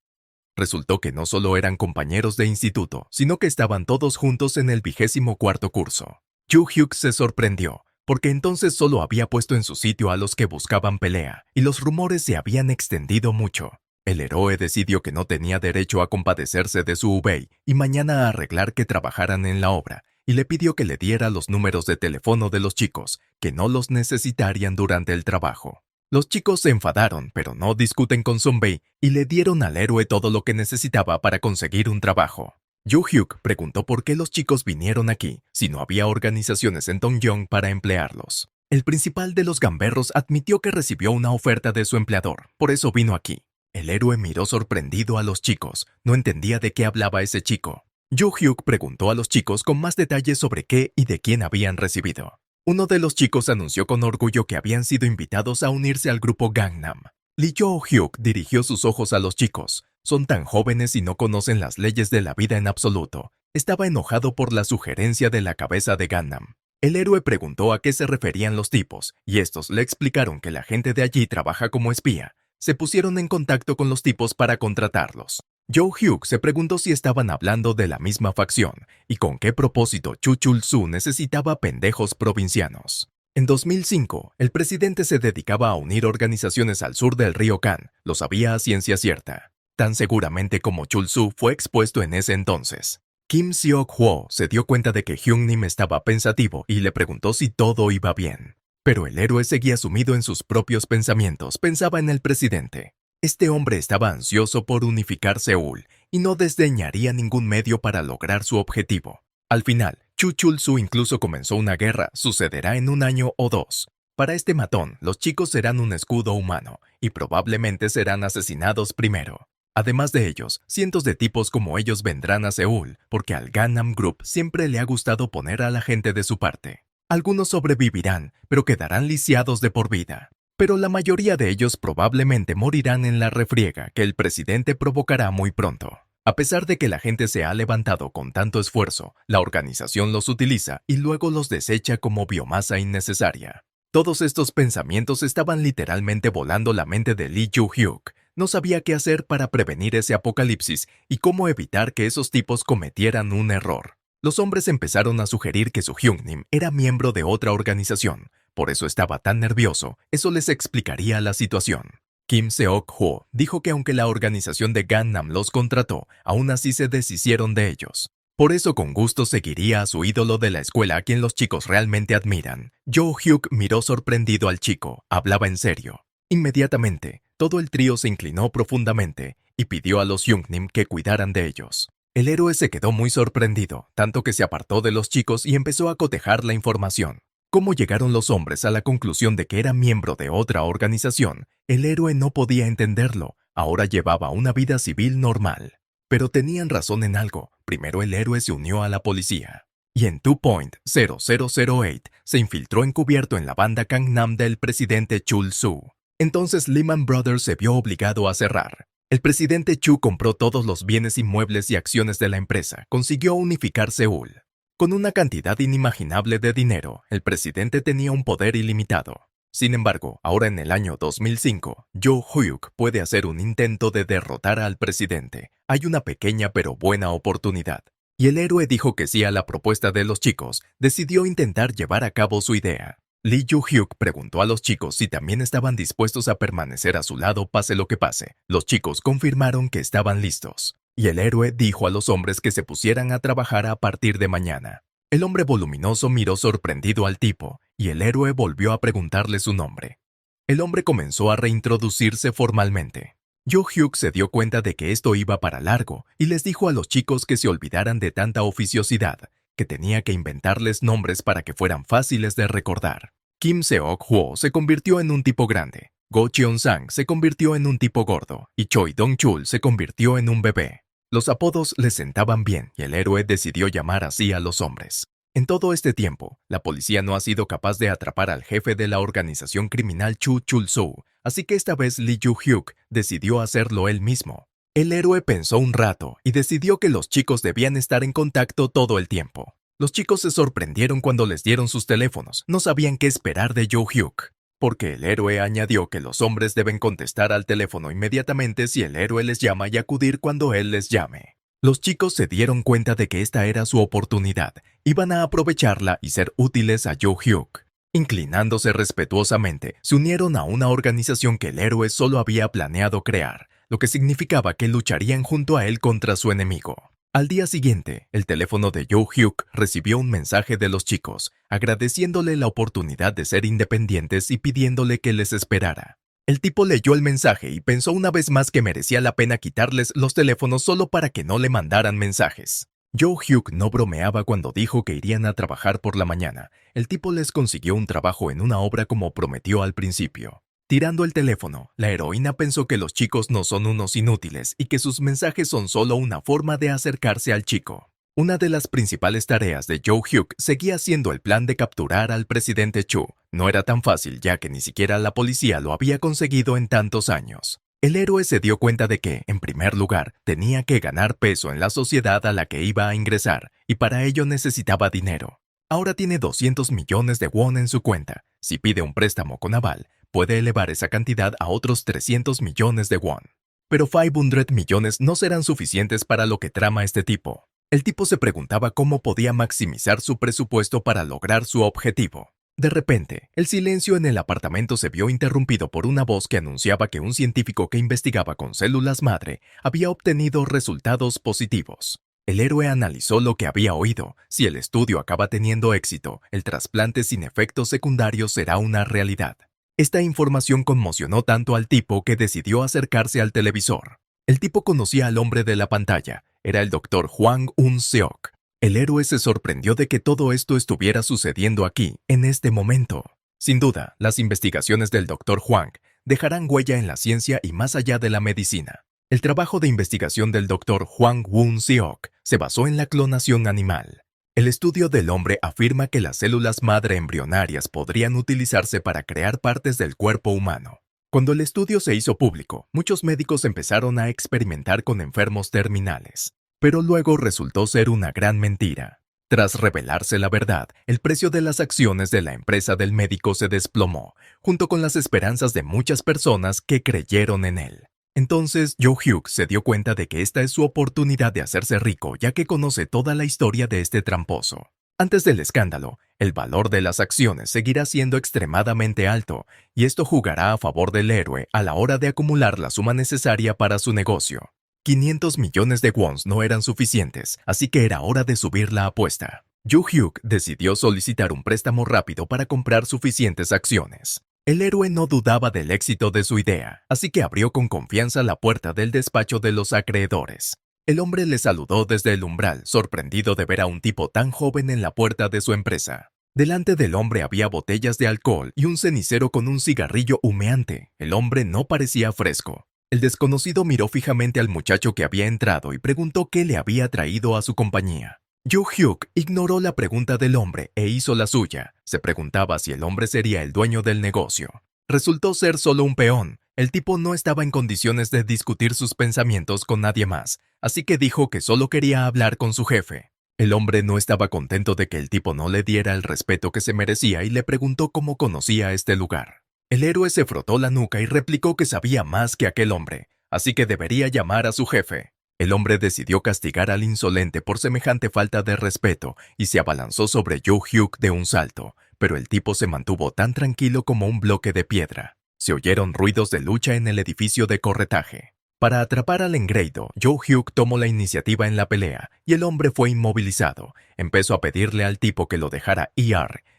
Resultó que no solo eran compañeros de instituto, sino que estaban todos juntos en el 24º curso. Joo-hyuk se sorprendió, porque entonces solo había puesto en su sitio a los que buscaban pelea, y los rumores se habían extendido mucho. El héroe decidió que no tenía derecho a compadecerse de su ubey y mañana a arreglar que trabajaran en la obra, y le pidió que le diera los números de teléfono de los chicos, que no los necesitarían durante el trabajo. Los chicos se enfadaron, pero no discuten con Sunbae, y le dieron al héroe todo lo que necesitaba para conseguir un trabajo. Jo-hyuk preguntó por qué los chicos vinieron aquí si no había organizaciones en Dongyong para emplearlos. El principal de los gamberros admitió que recibió una oferta de su empleador, por eso vino aquí. El héroe miró sorprendido a los chicos, no entendía de qué hablaba ese chico. Jo-hyuk preguntó a los chicos con más detalles sobre qué y de quién habían recibido. Uno de los chicos anunció con orgullo que habían sido invitados a unirse al grupo Gangnam. Lee Jo-hyuk dirigió sus ojos a los chicos. Son tan jóvenes y no conocen las leyes de la vida en absoluto. Estaba enojado por la sugerencia de la cabeza de Gangnam. El héroe preguntó a qué se referían los tipos, y estos le explicaron que la gente de allí trabaja como espía. Se pusieron en contacto con los tipos para contratarlos. Jo-hyuk se preguntó si estaban hablando de la misma facción y con qué propósito Chu Chul-soo necesitaba pendejos provincianos. En 2005, el presidente se dedicaba a unir organizaciones al sur del río Kan, lo sabía a ciencia cierta. Tan seguramente como Chul-soo fue expuesto en ese entonces. Kim Seok-hwo se dio cuenta de que Hyun-nim estaba pensativo y le preguntó si todo iba bien. Pero el héroe seguía sumido en sus propios pensamientos, pensaba en el presidente. Este hombre estaba ansioso por unificar Seúl y no desdeñaría ningún medio para lograr su objetivo. Al final, Chu Chul-soo incluso comenzó una guerra, sucederá en un año o dos. Para este matón, los chicos serán un escudo humano y probablemente serán asesinados primero. Además de ellos, cientos de tipos como ellos vendrán a Seúl, porque al Gangnam Group siempre le ha gustado poner a la gente de su parte. Algunos sobrevivirán, pero quedarán lisiados de por vida. Pero la mayoría de ellos probablemente morirán en la refriega que el presidente provocará muy pronto. A pesar de que la gente se ha levantado con tanto esfuerzo, la organización los utiliza y luego los desecha como biomasa innecesaria. Todos estos pensamientos estaban literalmente volando la mente de Lee Jo-hyuk. No sabía qué hacer para prevenir ese apocalipsis y cómo evitar que esos tipos cometieran un error. Los hombres empezaron a sugerir que su Hyun-nim era miembro de otra organización. Por eso estaba tan nervioso, eso les explicaría la situación. Kim Seok-hwo dijo que aunque la organización de Gangnam los contrató, aún así se deshicieron de ellos. Por eso con gusto seguiría a su ídolo de la escuela a quien los chicos realmente admiran. Jo-hyuk miró sorprendido al chico, hablaba en serio. Inmediatamente, todo el trío se inclinó profundamente y pidió a los Hyun-nim que cuidaran de ellos. El héroe se quedó muy sorprendido, tanto que se apartó de los chicos y empezó a cotejar la información. ¿Cómo llegaron los hombres a la conclusión de que era miembro de otra organización? El héroe no podía entenderlo. Ahora llevaba una vida civil normal. Pero tenían razón en algo. Primero el héroe se unió a la policía. Y en 2.0008 se infiltró encubierto en la banda Gangnam del presidente Chul-soo. Entonces Lehman Brothers se vio obligado a cerrar. El presidente Chu compró todos los bienes inmuebles y acciones de la empresa. Consiguió unificar Seúl. Con una cantidad inimaginable de dinero, el presidente tenía un poder ilimitado. Sin embargo, ahora en el año 2005, Jo-hyuk puede hacer un intento de derrotar al presidente. Hay una pequeña pero buena oportunidad. Y el héroe dijo que sí a la propuesta de los chicos, decidió intentar llevar a cabo su idea. Lee Jo-hyuk preguntó a los chicos si también estaban dispuestos a permanecer a su lado pase lo que pase. Los chicos confirmaron que estaban listos. Y el héroe dijo a los hombres que se pusieran a trabajar a partir de mañana. El hombre voluminoso miró sorprendido al tipo, y el héroe volvió a preguntarle su nombre. El hombre comenzó a reintroducirse formalmente. Jo-hyuk se dio cuenta de que esto iba para largo, y les dijo a los chicos que se olvidaran de tanta oficiosidad, que tenía que inventarles nombres para que fueran fáciles de recordar. Kim Seok-hwo se convirtió en un tipo grande. Go Cheon-sang se convirtió en un tipo gordo y Choi Dong-chul se convirtió en un bebé. Los apodos le sentaban bien y el héroe decidió llamar así a los hombres. En todo este tiempo, la policía no ha sido capaz de atrapar al jefe de la organización criminal Chu Chul-soo, así que esta vez Lee Jo-hyuk decidió hacerlo él mismo. El héroe pensó un rato y decidió que los chicos debían estar en contacto todo el tiempo. Los chicos se sorprendieron cuando les dieron sus teléfonos, no sabían qué esperar de Jo-hyuk. Porque el héroe añadió que los hombres deben contestar al teléfono inmediatamente si el héroe les llama y acudir cuando él les llame. Los chicos se dieron cuenta de que esta era su oportunidad, iban a aprovecharla y ser útiles a Jo-hyuk. Inclinándose respetuosamente, se unieron a una organización que el héroe solo había planeado crear, lo que significaba que lucharían junto a él contra su enemigo. Al día siguiente, el teléfono de Jo-hyuk recibió un mensaje de los chicos, agradeciéndole la oportunidad de ser independientes y pidiéndole que les esperara. El tipo leyó el mensaje y pensó una vez más que merecía la pena quitarles los teléfonos solo para que no le mandaran mensajes. Joe Hugh no bromeaba cuando dijo que irían a trabajar por la mañana. El tipo les consiguió un trabajo en una obra como prometió al principio. Tirando el teléfono, la heroína pensó que los chicos no son unos inútiles y que sus mensajes son solo una forma de acercarse al chico. Una de las principales tareas de Joe Hugh seguía siendo el plan de capturar al presidente Chu. No era tan fácil ya que ni siquiera la policía lo había conseguido en tantos años. El héroe se dio cuenta de que, en primer lugar, tenía que ganar peso en la sociedad a la que iba a ingresar, y para ello necesitaba dinero. Ahora tiene 200 millones de won en su cuenta. Si pide un préstamo con aval, puede elevar esa cantidad a otros 300 millones de won. Pero 500 millones no serán suficientes para lo que trama este tipo. El tipo se preguntaba cómo podía maximizar su presupuesto para lograr su objetivo. De repente, el silencio en el apartamento se vio interrumpido por una voz que anunciaba que un científico que investigaba con células madre había obtenido resultados positivos. El héroe analizó lo que había oído. Si el estudio acaba teniendo éxito, el trasplante sin efectos secundarios será una realidad. Esta información conmocionó tanto al tipo que decidió acercarse al televisor. El tipo conocía al hombre de la pantalla. Era el Dr. Hwang Un-seok. El héroe se sorprendió de que todo esto estuviera sucediendo aquí, en este momento. Sin duda, las investigaciones del Dr. Hwang dejarán huella en la ciencia y más allá de la medicina. El trabajo de investigación del Dr. Hwang Un-seok se basó en la clonación animal. El estudio del hombre afirma que las células madre embrionarias podrían utilizarse para crear partes del cuerpo humano. Cuando el estudio se hizo público, muchos médicos empezaron a experimentar con enfermos terminales. Pero luego resultó ser una gran mentira. Tras revelarse la verdad, el precio de las acciones de la empresa del médico se desplomó, junto con las esperanzas de muchas personas que creyeron en él. Entonces, Joe Hugh se dio cuenta de que esta es su oportunidad de hacerse rico, ya que conoce toda la historia de este tramposo. Antes del escándalo, el valor de las acciones seguirá siendo extremadamente alto, y esto jugará a favor del héroe a la hora de acumular la suma necesaria para su negocio. 500 millones de wons no eran suficientes, así que era hora de subir la apuesta. Joe Hugh decidió solicitar un préstamo rápido para comprar suficientes acciones. El héroe no dudaba del éxito de su idea, así que abrió con confianza la puerta del despacho de los acreedores. El hombre le saludó desde el umbral, sorprendido de ver a un tipo tan joven en la puerta de su empresa. Delante del hombre había botellas de alcohol y un cenicero con un cigarrillo humeante. El hombre no parecía fresco. El desconocido miró fijamente al muchacho que había entrado y preguntó qué le había traído a su compañía. Joe Hugh ignoró la pregunta del hombre e hizo la suya. Se preguntaba si el hombre sería el dueño del negocio. Resultó ser solo un peón. El tipo no estaba en condiciones de discutir sus pensamientos con nadie más, así que dijo que solo quería hablar con su jefe. El hombre no estaba contento de que el tipo no le diera el respeto que se merecía y le preguntó cómo conocía este lugar. El héroe se frotó la nuca y replicó que sabía más que aquel hombre, así que debería llamar a su jefe. El hombre decidió castigar al insolente por semejante falta de respeto y se abalanzó sobre Joe Hugh de un salto, pero el tipo se mantuvo tan tranquilo como un bloque de piedra. Se oyeron ruidos de lucha en el edificio de corretaje. Para atrapar al engreído, Joe Hugh tomó la iniciativa en la pelea y el hombre fue inmovilizado. Empezó a pedirle al tipo que lo dejara ir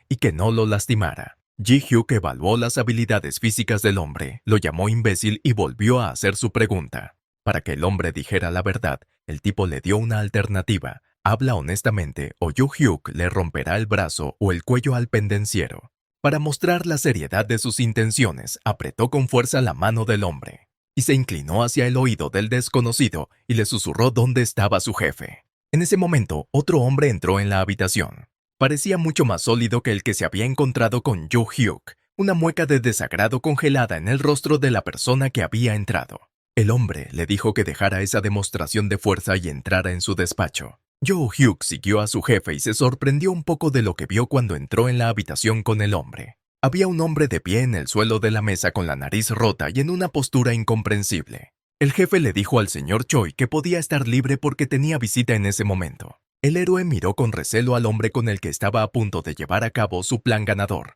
y que no lo lastimara. Ji-Hyuk evaluó las habilidades físicas del hombre, lo llamó imbécil y volvió a hacer su pregunta. Para que el hombre dijera la verdad, el tipo le dio una alternativa. Habla honestamente o Ji-Hyuk le romperá el brazo o el cuello al pendenciero. Para mostrar la seriedad de sus intenciones, apretó con fuerza la mano del hombre y se inclinó hacia el oído del desconocido y le susurró dónde estaba su jefe. En ese momento, otro hombre entró en la habitación. Parecía mucho más sólido que el que se había encontrado con Joe Hugh, una mueca de desagrado congelada en el rostro de la persona que había entrado. El hombre le dijo que dejara esa demostración de fuerza y entrara en su despacho. Joe Hugh siguió a su jefe y se sorprendió un poco de lo que vio cuando entró en la habitación con el hombre. Había un hombre de pie en el suelo de la mesa con la nariz rota y en una postura incomprensible. El jefe le dijo al señor Choi que podía estar libre porque tenía visita en ese momento. El héroe miró con recelo al hombre con el que estaba a punto de llevar a cabo su plan ganador.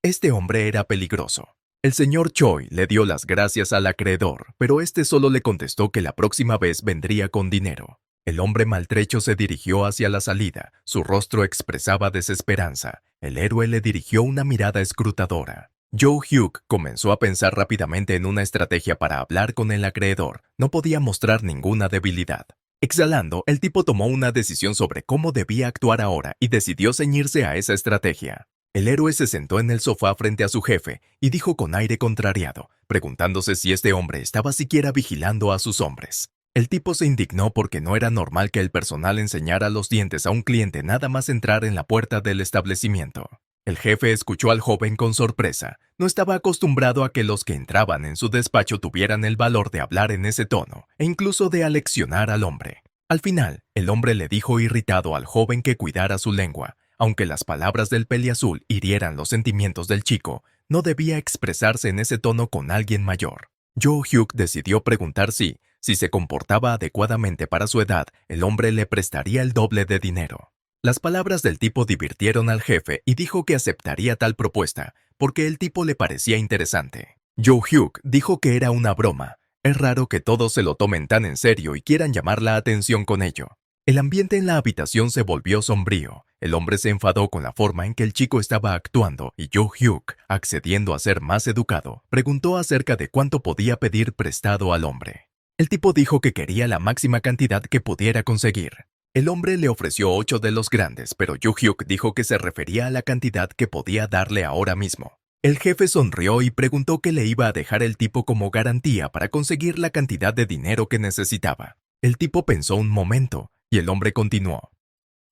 Este hombre era peligroso. El señor Choi le dio las gracias al acreedor, pero este solo le contestó que la próxima vez vendría con dinero. El hombre maltrecho se dirigió hacia la salida. Su rostro expresaba desesperanza. El héroe le dirigió una mirada escrutadora. Joe Hugh comenzó a pensar rápidamente en una estrategia para hablar con el acreedor. No podía mostrar ninguna debilidad. Exhalando, el tipo tomó una decisión sobre cómo debía actuar ahora y decidió ceñirse a esa estrategia. El héroe se sentó en el sofá frente a su jefe y dijo con aire contrariado, preguntándose si este hombre estaba siquiera vigilando a sus hombres. El tipo se indignó porque no era normal que el personal enseñara los dientes a un cliente nada más entrar en la puerta del establecimiento. El jefe escuchó al joven con sorpresa. No estaba acostumbrado a que los que entraban en su despacho tuvieran el valor de hablar en ese tono e incluso de aleccionar al hombre. Al final, el hombre le dijo irritado al joven que cuidara su lengua. Aunque las palabras del peliazul hirieran los sentimientos del chico, no debía expresarse en ese tono con alguien mayor. Joe Hugh decidió preguntar si se comportaba adecuadamente para su edad, el hombre le prestaría el doble de dinero. Las palabras del tipo divirtieron al jefe y dijo que aceptaría tal propuesta, porque el tipo le parecía interesante. Joe Hugh dijo que era una broma. Es raro que todos se lo tomen tan en serio y quieran llamar la atención con ello. El ambiente en la habitación se volvió sombrío. El hombre se enfadó con la forma en que el chico estaba actuando y Joe Hugh, accediendo a ser más educado, preguntó acerca de cuánto podía pedir prestado al hombre. El tipo dijo que quería la máxima cantidad que pudiera conseguir. El hombre le ofreció 8 de los grandes, pero Joe Hugh dijo que se refería a la cantidad que podía darle ahora mismo. El jefe sonrió y preguntó qué le iba a dejar el tipo como garantía para conseguir la cantidad de dinero que necesitaba. El tipo pensó un momento y el hombre continuó.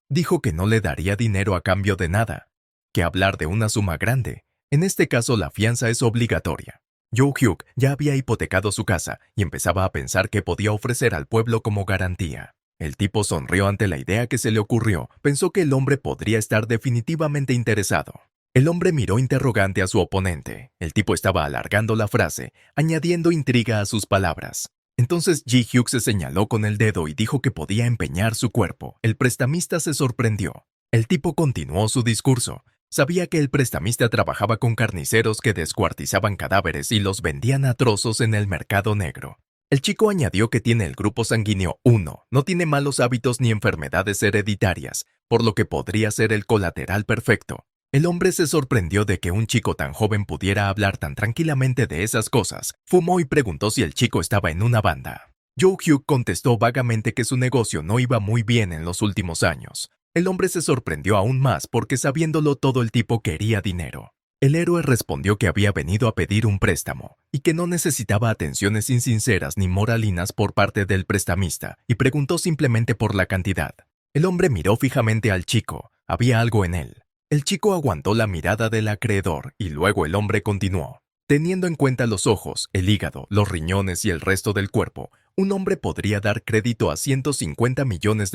Dijo que no le daría dinero a cambio de nada, que hablar de una suma grande. En este caso la fianza es obligatoria. Joe Hugh ya había hipotecado su casa y empezaba a pensar qué podía ofrecer al pueblo como garantía. El tipo sonrió ante la idea que se le ocurrió, pensó que el hombre podría estar definitivamente interesado. El hombre miró interrogante a su oponente. El tipo estaba alargando la frase, añadiendo intriga a sus palabras. Entonces Ji Hyuk se señaló con el dedo y dijo que podía empeñar su cuerpo. El prestamista se sorprendió. El tipo continuó su discurso. Sabía que el prestamista trabajaba con carniceros que descuartizaban cadáveres y los vendían a trozos en el mercado negro. El chico añadió que tiene el grupo sanguíneo 1, no tiene malos hábitos ni enfermedades hereditarias, por lo que podría ser el colateral perfecto. El hombre se sorprendió de que un chico tan joven pudiera hablar tan tranquilamente de esas cosas. Fumó y preguntó si el chico estaba en una banda. Joe Hugh contestó vagamente que su negocio no iba muy bien en los últimos años. El hombre se sorprendió aún más porque sabiéndolo todo el tipo quería dinero. El héroe respondió que había venido a pedir un préstamo y que no necesitaba atenciones insinceras ni moralinas por parte del prestamista y preguntó simplemente por la cantidad. El hombre miró fijamente al chico. Había algo en él. El chico aguantó la mirada del acreedor y luego el hombre continuó. Teniendo en cuenta los ojos, el hígado, los riñones y el resto del cuerpo, un hombre podría dar crédito a $150 millones.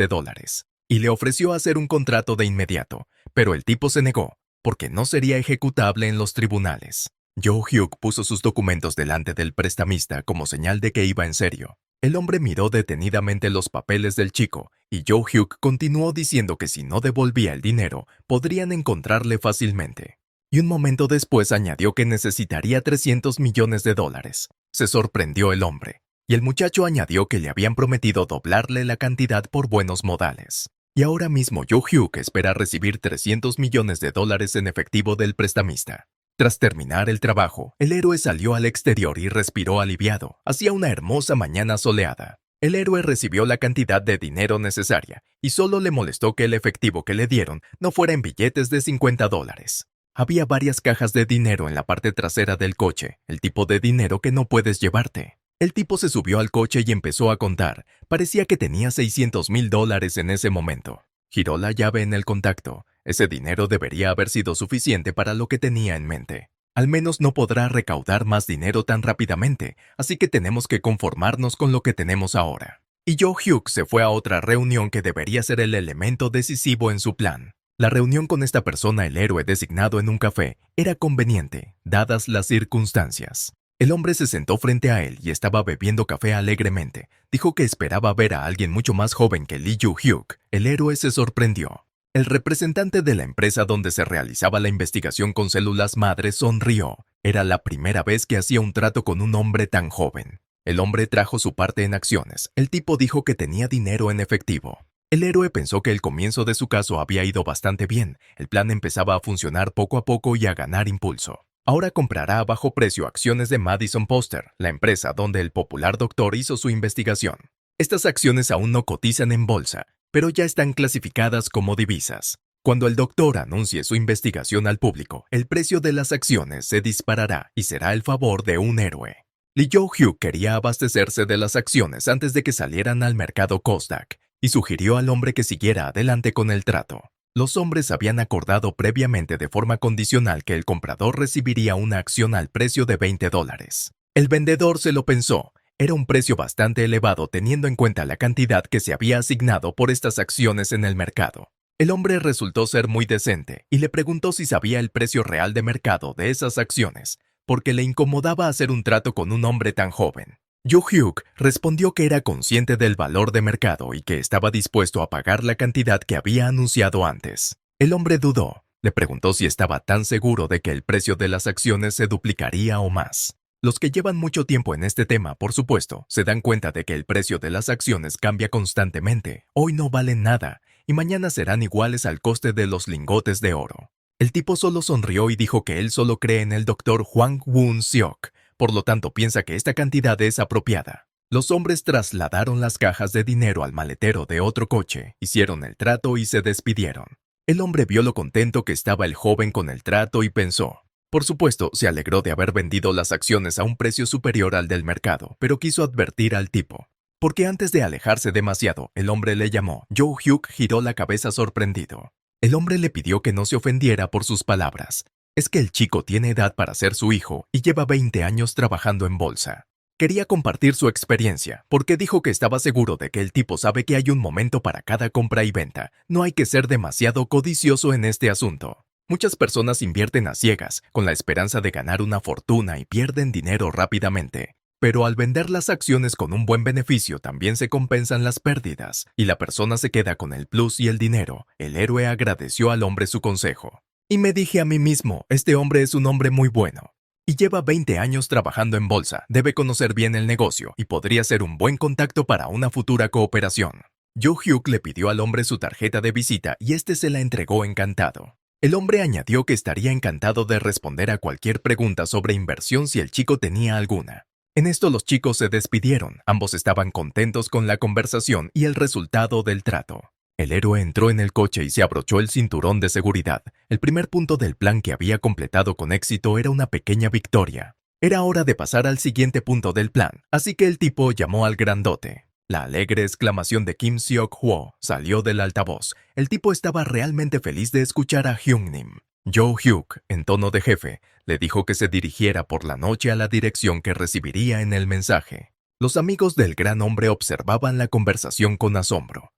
Y le ofreció hacer un contrato de inmediato, pero el tipo se negó, porque no sería ejecutable en los tribunales. Joe Hugh puso sus documentos delante del prestamista como señal de que iba en serio. El hombre miró detenidamente los papeles del chico y Joe Hugh continuó diciendo que si no devolvía el dinero, podrían encontrarle fácilmente. Y un momento después añadió que necesitaría $300 millones. Se sorprendió el hombre, y el muchacho añadió que le habían prometido doblarle la cantidad por buenos modales. Y ahora mismo Joe Hugh espera recibir $300 millones en efectivo del prestamista. Tras terminar el trabajo, el héroe salió al exterior y respiró aliviado. Hacía una hermosa mañana soleada. El héroe recibió la cantidad de dinero necesaria y solo le molestó que el efectivo que le dieron no fuera en billetes de $50. Había varias cajas de dinero en la parte trasera del coche, el tipo de dinero que no puedes llevarte. El tipo se subió al coche y empezó a contar. Parecía que tenía $600,000 en ese momento. Giró la llave en el contacto. Ese dinero debería haber sido suficiente para lo que tenía en mente. Al menos no podrá recaudar más dinero tan rápidamente, así que tenemos que conformarnos con lo que tenemos ahora. Y Joe Hugh se fue a otra reunión que debería ser el elemento decisivo en su plan. La reunión con esta persona, el héroe designado en un café, era conveniente, dadas las circunstancias. El hombre se sentó frente a él y estaba bebiendo café alegremente. Dijo que esperaba ver a alguien mucho más joven que Lee Joo-hyuk. El héroe se sorprendió. El representante de la empresa donde se realizaba la investigación con células madres sonrió. Era la primera vez que hacía un trato con un hombre tan joven. El hombre trajo su parte en acciones. El tipo dijo que tenía dinero en efectivo. El héroe pensó que el comienzo de su caso había ido bastante bien. El plan empezaba a funcionar poco a poco y a ganar impulso. Ahora comprará a bajo precio acciones de Madison Poster, la empresa donde el popular doctor hizo su investigación. Estas acciones aún no cotizan en bolsa, pero ya están clasificadas como divisas. Cuando el doctor anuncie su investigación al público, el precio de las acciones se disparará y será el favor de un héroe. Lee Jo-hyuk quería abastecerse de las acciones antes de que salieran al mercado Kosdaq y sugirió al hombre que siguiera adelante con el trato. Los hombres habían acordado previamente de forma condicional que el comprador recibiría una acción al precio de $20. El vendedor se lo pensó. Era un precio bastante elevado teniendo en cuenta la cantidad que se había asignado por estas acciones en el mercado. El hombre resultó ser muy decente y le preguntó si sabía el precio real de mercado de esas acciones, porque le incomodaba hacer un trato con un hombre tan joven. Jo-hyuk respondió que era consciente del valor de mercado y que estaba dispuesto a pagar la cantidad que había anunciado antes. El hombre dudó. Le preguntó si estaba tan seguro de que el precio de las acciones se duplicaría o más. Los que llevan mucho tiempo en este tema, por supuesto, se dan cuenta de que el precio de las acciones cambia constantemente. Hoy no valen nada y mañana serán iguales al coste de los lingotes de oro. El tipo solo sonrió y dijo que él solo cree en el doctor Hwang Won-seok, por lo tanto piensa que esta cantidad es apropiada. Los hombres trasladaron las cajas de dinero al maletero de otro coche, hicieron el trato y se despidieron. El hombre vio lo contento que estaba el joven con el trato y pensó. Por supuesto, se alegró de haber vendido las acciones a un precio superior al del mercado, pero quiso advertir al tipo. Porque antes de alejarse demasiado, el hombre le llamó. Jo-hyuk giró la cabeza sorprendido. El hombre le pidió que no se ofendiera por sus palabras. Es que el chico tiene edad para ser su hijo y lleva 20 años trabajando en bolsa. Quería compartir su experiencia, porque dijo que estaba seguro de que el tipo sabe que hay un momento para cada compra y venta. No hay que ser demasiado codicioso en este asunto. Muchas personas invierten a ciegas, con la esperanza de ganar una fortuna y pierden dinero rápidamente. Pero al vender las acciones con un buen beneficio también se compensan las pérdidas, y la persona se queda con el plus y el dinero. El héroe agradeció al hombre su consejo. Y me dije a mí mismo, este hombre es un hombre muy bueno. Y lleva 20 años trabajando en bolsa, debe conocer bien el negocio y podría ser un buen contacto para una futura cooperación. Jo-hyuk le pidió al hombre su tarjeta de visita y este se la entregó encantado. El hombre añadió que estaría encantado de responder a cualquier pregunta sobre inversión si el chico tenía alguna. En esto los chicos se despidieron, ambos estaban contentos con la conversación y el resultado del trato. El héroe entró en el coche y se abrochó el cinturón de seguridad. El primer punto del plan que había completado con éxito era una pequeña victoria. Era hora de pasar al siguiente punto del plan, así que el tipo llamó al grandote. La alegre exclamación de Kim Seok-hwo salió del altavoz. El tipo estaba realmente feliz de escuchar a Hyung-nim. Jo-hyuk, en tono de jefe, le dijo que se dirigiera por la noche a la dirección que recibiría en el mensaje. Los amigos del gran hombre observaban la conversación con asombro.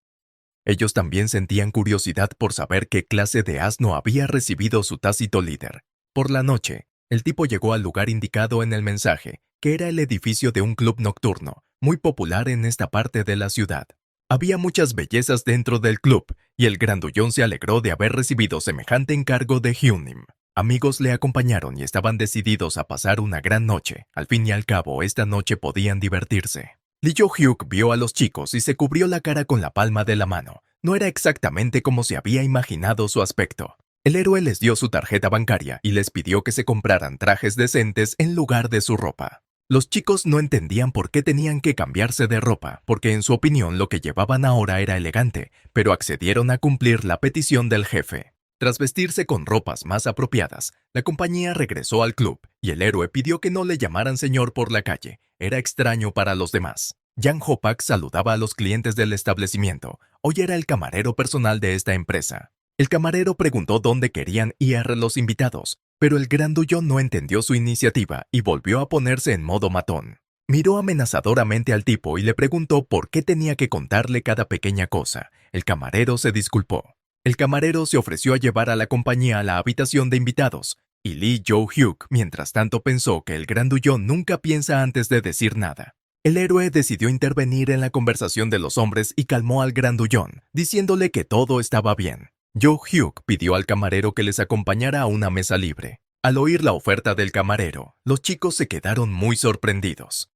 Ellos también sentían curiosidad por saber qué clase de asno había recibido su tácito líder. Por la noche, el tipo llegó al lugar indicado en el mensaje, que era el edificio de un club nocturno, muy popular en esta parte de la ciudad. Había muchas bellezas dentro del club, y el grandullón se alegró de haber recibido semejante encargo de Hyun-nim. Amigos le acompañaron y estaban decididos a pasar una gran noche. Al fin y al cabo, esta noche podían divertirse. Lee Jo-hyuk vio a los chicos y se cubrió la cara con la palma de la mano. No era exactamente como se había imaginado su aspecto. El héroe les dio su tarjeta bancaria y les pidió que se compraran trajes decentes en lugar de su ropa. Los chicos no entendían por qué tenían que cambiarse de ropa, porque en su opinión lo que llevaban ahora era elegante, pero accedieron a cumplir la petición del jefe. Tras vestirse con ropas más apropiadas, la compañía regresó al club y el héroe pidió que no le llamaran señor por la calle. Era extraño para los demás. Jang Ho-pak saludaba a los clientes del establecimiento. Hoy era el camarero personal de esta empresa. El camarero preguntó dónde querían ir los invitados, pero el grandullón no entendió su iniciativa y volvió a ponerse en modo matón. Miró amenazadoramente al tipo y le preguntó por qué tenía que contarle cada pequeña cosa. El camarero se disculpó. El camarero se ofreció a llevar a la compañía a la habitación de invitados, y Lee Jo-hyuk mientras tanto pensó que el grandullón nunca piensa antes de decir nada. El héroe decidió intervenir en la conversación de los hombres y calmó al grandullón, diciéndole que todo estaba bien. Jo-hyuk pidió al camarero que les acompañara a una mesa libre. Al oír la oferta del camarero, los chicos se quedaron muy sorprendidos.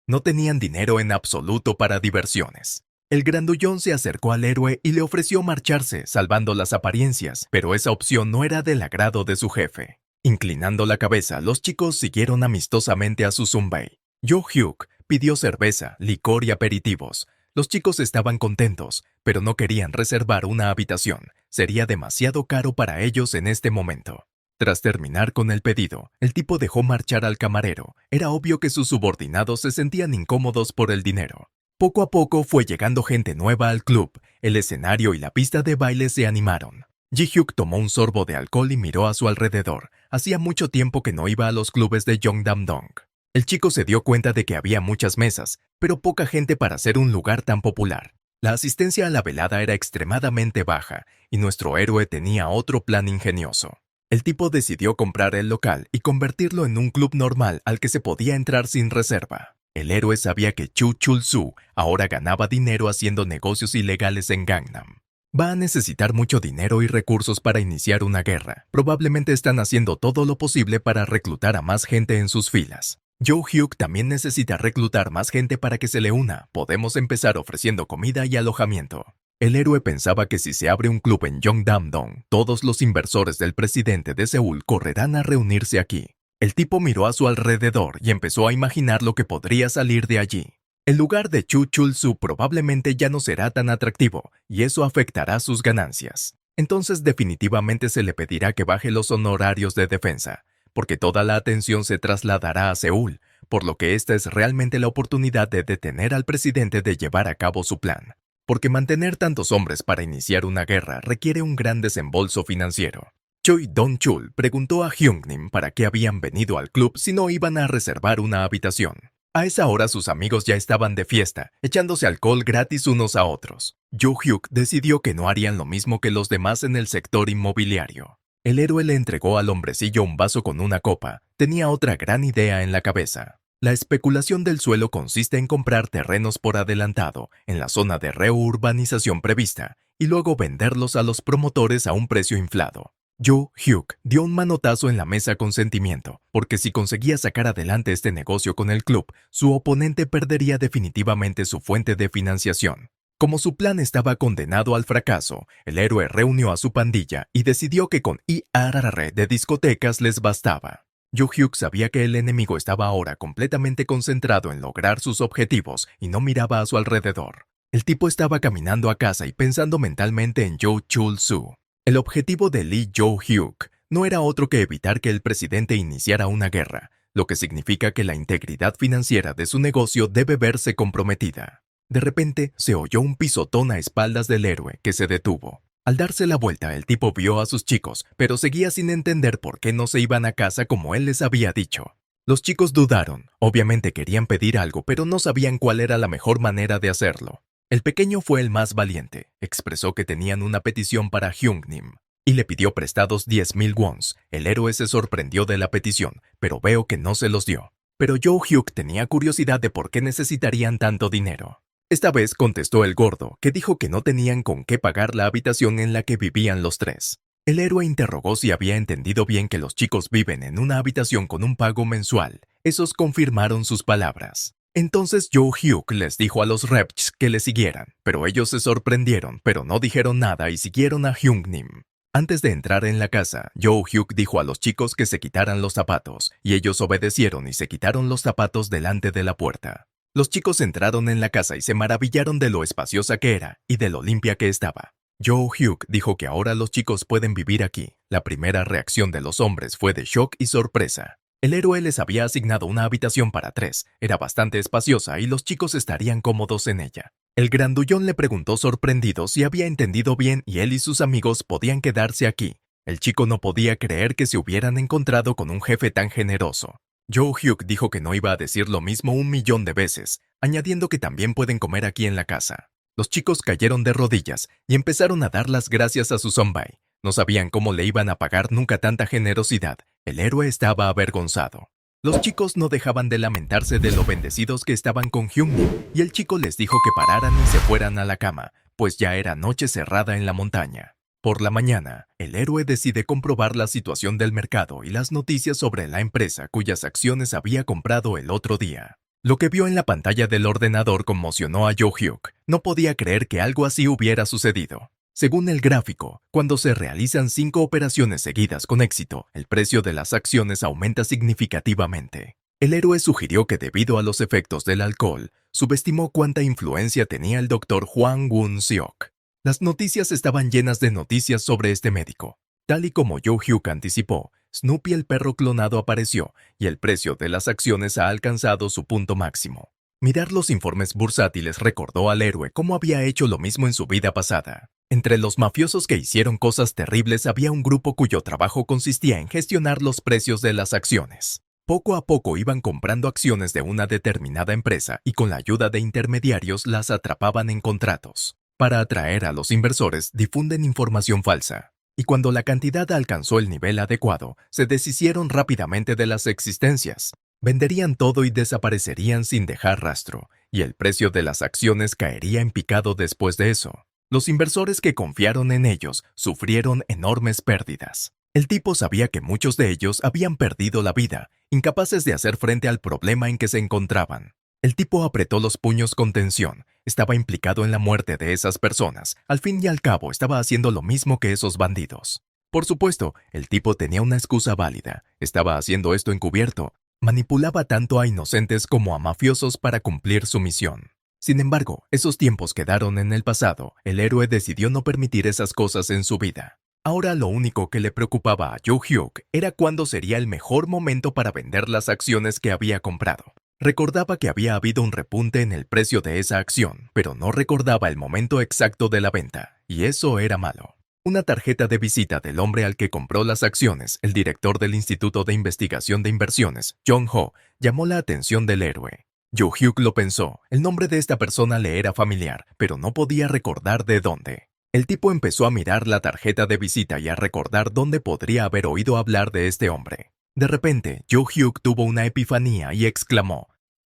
No tenían dinero en absoluto para diversiones. El grandullón se acercó al héroe y le ofreció marcharse, salvando las apariencias, pero esa opción no era del agrado de su jefe. Inclinando la cabeza, los chicos siguieron amistosamente a su zumbei. Jo-hyuk pidió cerveza, licor y aperitivos. Los chicos estaban contentos, pero no querían reservar una habitación. Sería demasiado caro para ellos en este momento. Tras terminar con el pedido, el tipo dejó marchar al camarero. Era obvio que sus subordinados se sentían incómodos por el dinero. Poco a poco fue llegando gente nueva al club. El escenario y la pista de baile se animaron. Ji-hyuk tomó un sorbo de alcohol y miró a su alrededor. Hacía mucho tiempo que no iba a los clubes de Yongdam-dong. El chico se dio cuenta de que había muchas mesas, pero poca gente para ser un lugar tan popular. La asistencia a la velada era extremadamente baja, y nuestro héroe tenía otro plan ingenioso. El tipo decidió comprar el local y convertirlo en un club normal al que se podía entrar sin reserva. El héroe sabía que Chu Chul-soo ahora ganaba dinero haciendo negocios ilegales en Gangnam. Va a necesitar mucho dinero y recursos para iniciar una guerra. Probablemente están haciendo todo lo posible para reclutar a más gente en sus filas. Jo-hyuk también necesita reclutar más gente para que se le una. Podemos empezar ofreciendo comida y alojamiento. El héroe pensaba que si se abre un club en Yongdam-dong, todos los inversores del presidente de Seúl correrán a reunirse aquí. El tipo miró a su alrededor y empezó a imaginar lo que podría salir de allí. El lugar de Chu Chul-soo probablemente ya no será tan atractivo, y eso afectará sus ganancias. Entonces definitivamente se le pedirá que baje los honorarios de defensa, porque toda la atención se trasladará a Seúl, por lo que esta es realmente la oportunidad de detener al presidente de llevar a cabo su plan. Porque mantener tantos hombres para iniciar una guerra requiere un gran desembolso financiero. Choi Dong-chul preguntó a Hyungnim para qué habían venido al club si no iban a reservar una habitación. A esa hora sus amigos ya estaban de fiesta, echándose alcohol gratis unos a otros. Jo-hyuk decidió que no harían lo mismo que los demás en el sector inmobiliario. El héroe le entregó al hombrecillo un vaso con una copa. Tenía otra gran idea en la cabeza. La especulación del suelo consiste en comprar terrenos por adelantado en la zona de reurbanización prevista y luego venderlos a los promotores a un precio inflado. Jo-hyuk dio un manotazo en la mesa con sentimiento, porque si conseguía sacar adelante este negocio con el club, su oponente perdería definitivamente su fuente de financiación. Como su plan estaba condenado al fracaso, el héroe reunió a su pandilla y decidió que con IRR de discotecas les bastaba. Jo-hyuk sabía que el enemigo estaba ahora completamente concentrado en lograr sus objetivos y no miraba a su alrededor. El tipo estaba caminando a casa y pensando mentalmente en Jo Chul-soo. El objetivo de Lee Jo-hyuk no era otro que evitar que el presidente iniciara una guerra, lo que significa que la integridad financiera de su negocio debe verse comprometida. De repente, se oyó un pisotón a espaldas del héroe, que se detuvo. Al darse la vuelta, el tipo vio a sus chicos, pero seguía sin entender por qué no se iban a casa como él les había dicho. Los chicos dudaron, obviamente querían pedir algo, pero no sabían cuál era la mejor manera de hacerlo. El pequeño fue el más valiente, expresó que tenían una petición para Hyungnim, y le pidió prestados 10,000 wons. El héroe se sorprendió de la petición, pero veo que no se los dio. Pero Jo-hyuk tenía curiosidad de por qué necesitarían tanto dinero. Esta vez contestó el gordo, que dijo que no tenían con qué pagar la habitación en la que vivían los tres. El héroe interrogó si había entendido bien que los chicos viven en una habitación con un pago mensual. Esos confirmaron sus palabras. Entonces Jo-hyuk les dijo a los reps que le siguieran, pero ellos se sorprendieron, pero no dijeron nada y siguieron a Hyungnim. Antes de entrar en la casa, Jo-hyuk dijo a los chicos que se quitaran los zapatos, y ellos obedecieron y se quitaron los zapatos delante de la puerta. Los chicos entraron en la casa y se maravillaron de lo espaciosa que era y de lo limpia que estaba. Jo-hyuk dijo que ahora los chicos pueden vivir aquí. La primera reacción de los hombres fue de shock y sorpresa. El héroe les había asignado una habitación para 3, era bastante espaciosa y los chicos estarían cómodos en ella. El grandullón le preguntó sorprendido si había entendido bien y él y sus amigos podían quedarse aquí. El chico no podía creer que se hubieran encontrado con un jefe tan generoso. Jo-hyuk dijo que no iba a decir lo mismo 1,000,000 de veces, añadiendo que también pueden comer aquí en la casa. Los chicos cayeron de rodillas y empezaron a dar las gracias a su sonbai. No sabían cómo le iban a pagar nunca tanta generosidad. El héroe estaba avergonzado. Los chicos no dejaban de lamentarse de lo bendecidos que estaban con Hyungnim, y el chico les dijo que pararan y se fueran a la cama, pues ya era noche cerrada en la montaña. Por la mañana, el héroe decide comprobar la situación del mercado y las noticias sobre la empresa cuyas acciones había comprado el otro día. Lo que vio en la pantalla del ordenador conmocionó a Jo-hyuk. No podía creer que algo así hubiera sucedido. Según el gráfico, cuando se realizan 5 operaciones seguidas con éxito, el precio de las acciones aumenta significativamente. El héroe sugirió que debido a los efectos del alcohol, subestimó cuánta influencia tenía el doctor Hwang Won-seok. Las noticias estaban llenas de noticias sobre este médico. Tal y como Joe Hyuk anticipó, Snoopy el perro clonado apareció y el precio de las acciones ha alcanzado su punto máximo. Mirar los informes bursátiles recordó al héroe cómo había hecho lo mismo en su vida pasada. Entre los mafiosos que hicieron cosas terribles había un grupo cuyo trabajo consistía en gestionar los precios de las acciones. Poco a poco iban comprando acciones de una determinada empresa y con la ayuda de intermediarios las atrapaban en contratos. Para atraer a los inversores, difunden información falsa. Y cuando la cantidad alcanzó el nivel adecuado, se deshicieron rápidamente de las existencias. Venderían todo y desaparecerían sin dejar rastro, y el precio de las acciones caería en picado después de eso. Los inversores que confiaron en ellos sufrieron enormes pérdidas. El tipo sabía que muchos de ellos habían perdido la vida, incapaces de hacer frente al problema en que se encontraban. El tipo apretó los puños con tensión. Estaba implicado en la muerte de esas personas. Al fin y al cabo, estaba haciendo lo mismo que esos bandidos. Por supuesto, el tipo tenía una excusa válida. Estaba haciendo esto encubierto. Manipulaba tanto a inocentes como a mafiosos para cumplir su misión. Sin embargo, esos tiempos quedaron en el pasado. El héroe decidió no permitir esas cosas en su vida. Ahora lo único que le preocupaba a Joe Hyuk era cuándo sería el mejor momento para vender las acciones que había comprado. Recordaba que había habido un repunte en el precio de esa acción, pero no recordaba el momento exacto de la venta, y eso era malo. Una tarjeta de visita del hombre al que compró las acciones, el director del Instituto de Investigación de Inversiones, Jong Ho, llamó la atención del héroe. Joe Hyuk lo pensó, el nombre de esta persona le era familiar, pero no podía recordar de dónde. El tipo empezó a mirar la tarjeta de visita y a recordar dónde podría haber oído hablar de este hombre. De repente, Joe Hyuk tuvo una epifanía y exclamó: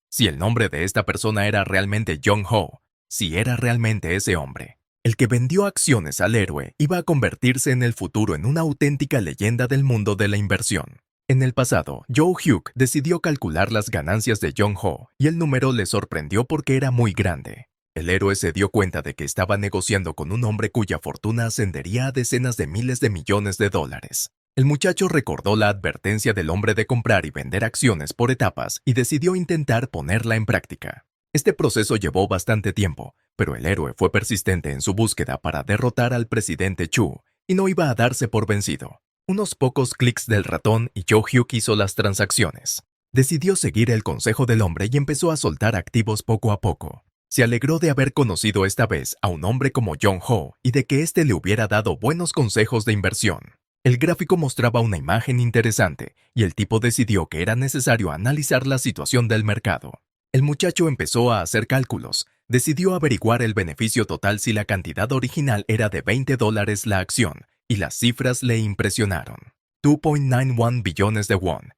si el nombre de esta persona era realmente Jong Ho, si era realmente ese hombre, el que vendió acciones al héroe iba a convertirse en el futuro en una auténtica leyenda del mundo de la inversión. En el pasado, Joe Hyuk decidió calcular las ganancias de Jong Ho y el número le sorprendió porque era muy grande. El héroe se dio cuenta de que estaba negociando con un hombre cuya fortuna ascendería a decenas de miles de millones de dólares. El muchacho recordó la advertencia del hombre de comprar y vender acciones por etapas y decidió intentar ponerla en práctica. Este proceso llevó bastante tiempo, pero el héroe fue persistente en su búsqueda para derrotar al presidente Chu y no iba a darse por vencido. Unos pocos clics del ratón y Joe Hyuk hizo las transacciones. Decidió seguir el consejo del hombre y empezó a soltar activos poco a poco. Se alegró de haber conocido esta vez a un hombre como Jong Ho y de que éste le hubiera dado buenos consejos de inversión. El gráfico mostraba una imagen interesante y el tipo decidió que era necesario analizar la situación del mercado. El muchacho empezó a hacer cálculos. Decidió averiguar el beneficio total si la cantidad original era de $20 la acción, y las cifras le impresionaron. 2.91 billones de won.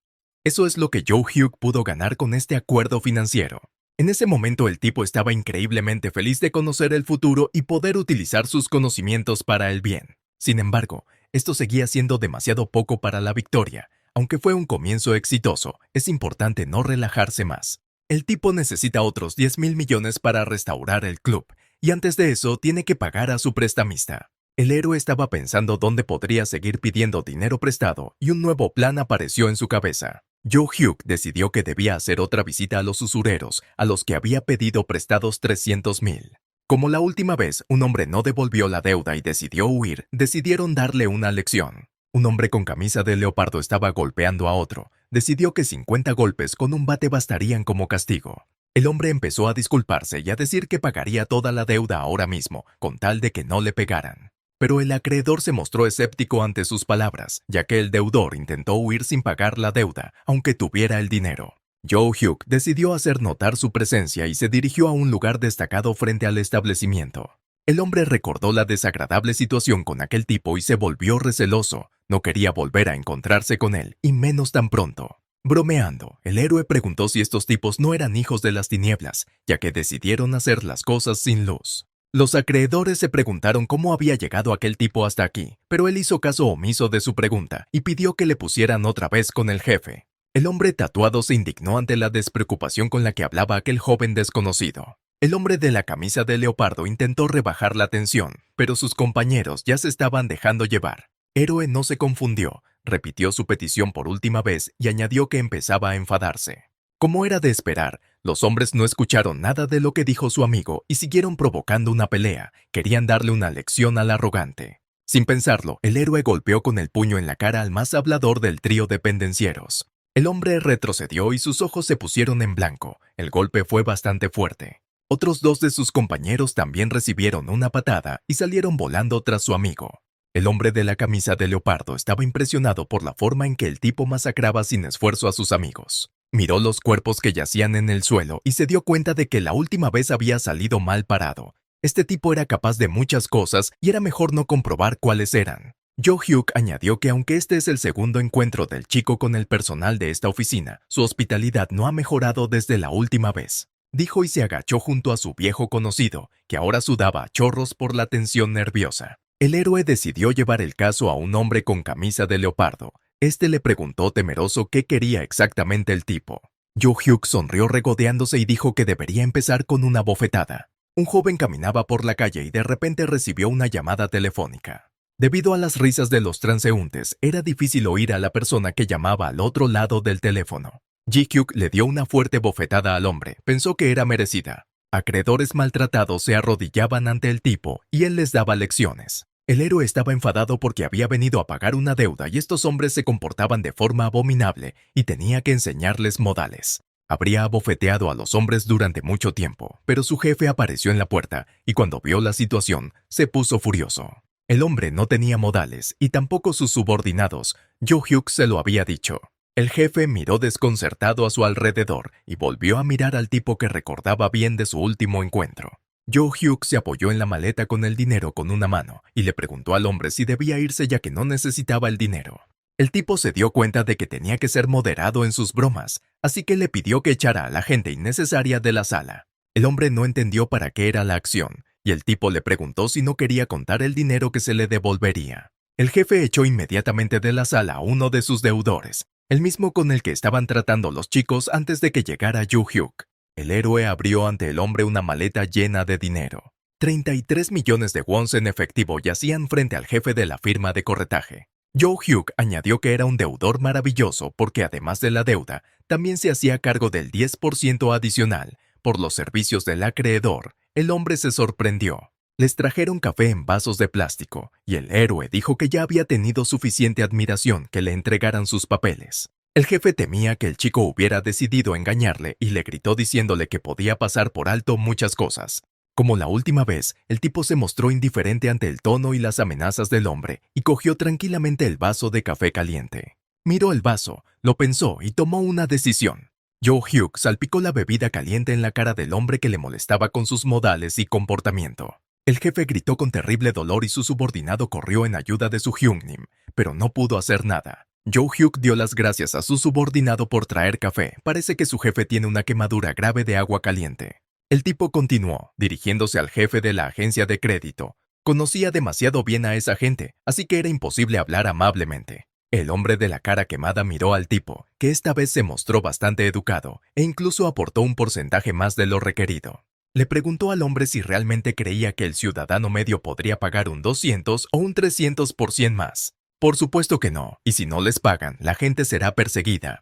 Eso es lo que Joe Hyuk pudo ganar con este acuerdo financiero. En ese momento el tipo estaba increíblemente feliz de conocer el futuro y poder utilizar sus conocimientos para el bien. Sin embargo, esto seguía siendo demasiado poco para la victoria. Aunque fue un comienzo exitoso, es importante no relajarse más. El tipo necesita otros 10.000 millones para restaurar el club, y antes de eso tiene que pagar a su prestamista. El héroe estaba pensando dónde podría seguir pidiendo dinero prestado, y un nuevo plan apareció en su cabeza. Joe Hyuk decidió que debía hacer otra visita a los usureros, a los que había pedido prestados 300.000. Como la última vez un hombre no devolvió la deuda y decidió huir, decidieron darle una lección. Un hombre con camisa de leopardo estaba golpeando a otro. Decidió que 50 golpes con un bate bastarían como castigo. El hombre empezó a disculparse y a decir que pagaría toda la deuda ahora mismo, con tal de que no le pegaran. Pero el acreedor se mostró escéptico ante sus palabras, ya que el deudor intentó huir sin pagar la deuda, aunque tuviera el dinero. Joe Hyuk decidió hacer notar su presencia y se dirigió a un lugar destacado frente al establecimiento. El hombre recordó la desagradable situación con aquel tipo y se volvió receloso. No quería volver a encontrarse con él, y menos tan pronto. Bromeando, el héroe preguntó si estos tipos no eran hijos de las tinieblas, ya que decidieron hacer las cosas sin luz. Los acreedores se preguntaron cómo había llegado aquel tipo hasta aquí, pero él hizo caso omiso de su pregunta y pidió que le pusieran otra vez con el jefe. El hombre tatuado se indignó ante la despreocupación con la que hablaba aquel joven desconocido. El hombre de la camisa de leopardo intentó rebajar la tensión, pero sus compañeros ya se estaban dejando llevar. Héroe no se confundió, repitió su petición por última vez y añadió que empezaba a enfadarse. Como era de esperar, los hombres no escucharon nada de lo que dijo su amigo y siguieron provocando una pelea. Querían darle una lección al arrogante. Sin pensarlo, el héroe golpeó con el puño en la cara al más hablador del trío de pendencieros. El hombre retrocedió y sus ojos se pusieron en blanco. El golpe fue bastante fuerte. Otros dos de sus compañeros también recibieron una patada y salieron volando tras su amigo. El hombre de la camisa de leopardo estaba impresionado por la forma en que el tipo masacraba sin esfuerzo a sus amigos. Miró los cuerpos que yacían en el suelo y se dio cuenta de que la última vez había salido mal parado. Este tipo era capaz de muchas cosas y era mejor no comprobar cuáles eran. Joe Hyuk añadió que aunque este es el segundo encuentro del chico con el personal de esta oficina, su hospitalidad no ha mejorado desde la última vez. Dijo y se agachó junto a su viejo conocido, que ahora sudaba a chorros por la tensión nerviosa. El héroe decidió llevar el caso a un hombre con camisa de leopardo. Este le preguntó temeroso qué quería exactamente el tipo. Joe Hyuk sonrió regodeándose y dijo que debería empezar con una bofetada. Un joven caminaba por la calle y de repente recibió una llamada telefónica. Debido a las risas de los transeúntes, era difícil oír a la persona que llamaba al otro lado del teléfono. Ji-hyuk le dio una fuerte bofetada al hombre, pensó que era merecida. Acreedores maltratados se arrodillaban ante el tipo y él les daba lecciones. El héroe estaba enfadado porque había venido a pagar una deuda y estos hombres se comportaban de forma abominable y tenía que enseñarles modales. Habría abofeteado a los hombres durante mucho tiempo, pero su jefe apareció en la puerta y cuando vio la situación, se puso furioso. El hombre no tenía modales y tampoco sus subordinados. Joe Hyuk se lo había dicho. El jefe miró desconcertado a su alrededor y volvió a mirar al tipo que recordaba bien de su último encuentro. Joe Hyuk se apoyó en la maleta con el dinero con una mano y le preguntó al hombre si debía irse ya que no necesitaba el dinero. El tipo se dio cuenta de que tenía que ser moderado en sus bromas, así que le pidió que echara a la gente innecesaria de la sala. El hombre no entendió para qué era la acción, y el tipo le preguntó si no quería contar el dinero que se le devolvería. El jefe echó inmediatamente de la sala a uno de sus deudores, el mismo con el que estaban tratando los chicos antes de que llegara Joe Hyuk. El héroe abrió ante el hombre una maleta llena de dinero. 33 millones de wons en efectivo yacían frente al jefe de la firma de corretaje. Joe Hyuk añadió que era un deudor maravilloso porque además de la deuda, también se hacía cargo del 10% adicional por los servicios del acreedor. El hombre se sorprendió. Les trajeron café en vasos de plástico y el héroe dijo que ya había tenido suficiente admiración que le entregaran sus papeles. El jefe temía que el chico hubiera decidido engañarle y le gritó diciéndole que podía pasar por alto muchas cosas. Como la última vez, el tipo se mostró indiferente ante el tono y las amenazas del hombre y cogió tranquilamente el vaso de café caliente. Miró el vaso, lo pensó y tomó una decisión. Joe Hyuk salpicó la bebida caliente en la cara del hombre que le molestaba con sus modales y comportamiento. El jefe gritó con terrible dolor y su subordinado corrió en ayuda de su Hyungnim, pero no pudo hacer nada. Joe Hyuk dio las gracias a su subordinado por traer café. Parece que su jefe tiene una quemadura grave de agua caliente. El tipo continuó, dirigiéndose al jefe de la agencia de crédito. Conocía demasiado bien a esa gente, así que era imposible hablar amablemente. El hombre de la cara quemada miró al tipo, que esta vez se mostró bastante educado, e incluso aportó un porcentaje más de lo requerido. Le preguntó al hombre si realmente creía que el ciudadano medio podría pagar un 200 o un 300% más. Por supuesto que no, y si no les pagan, la gente será perseguida,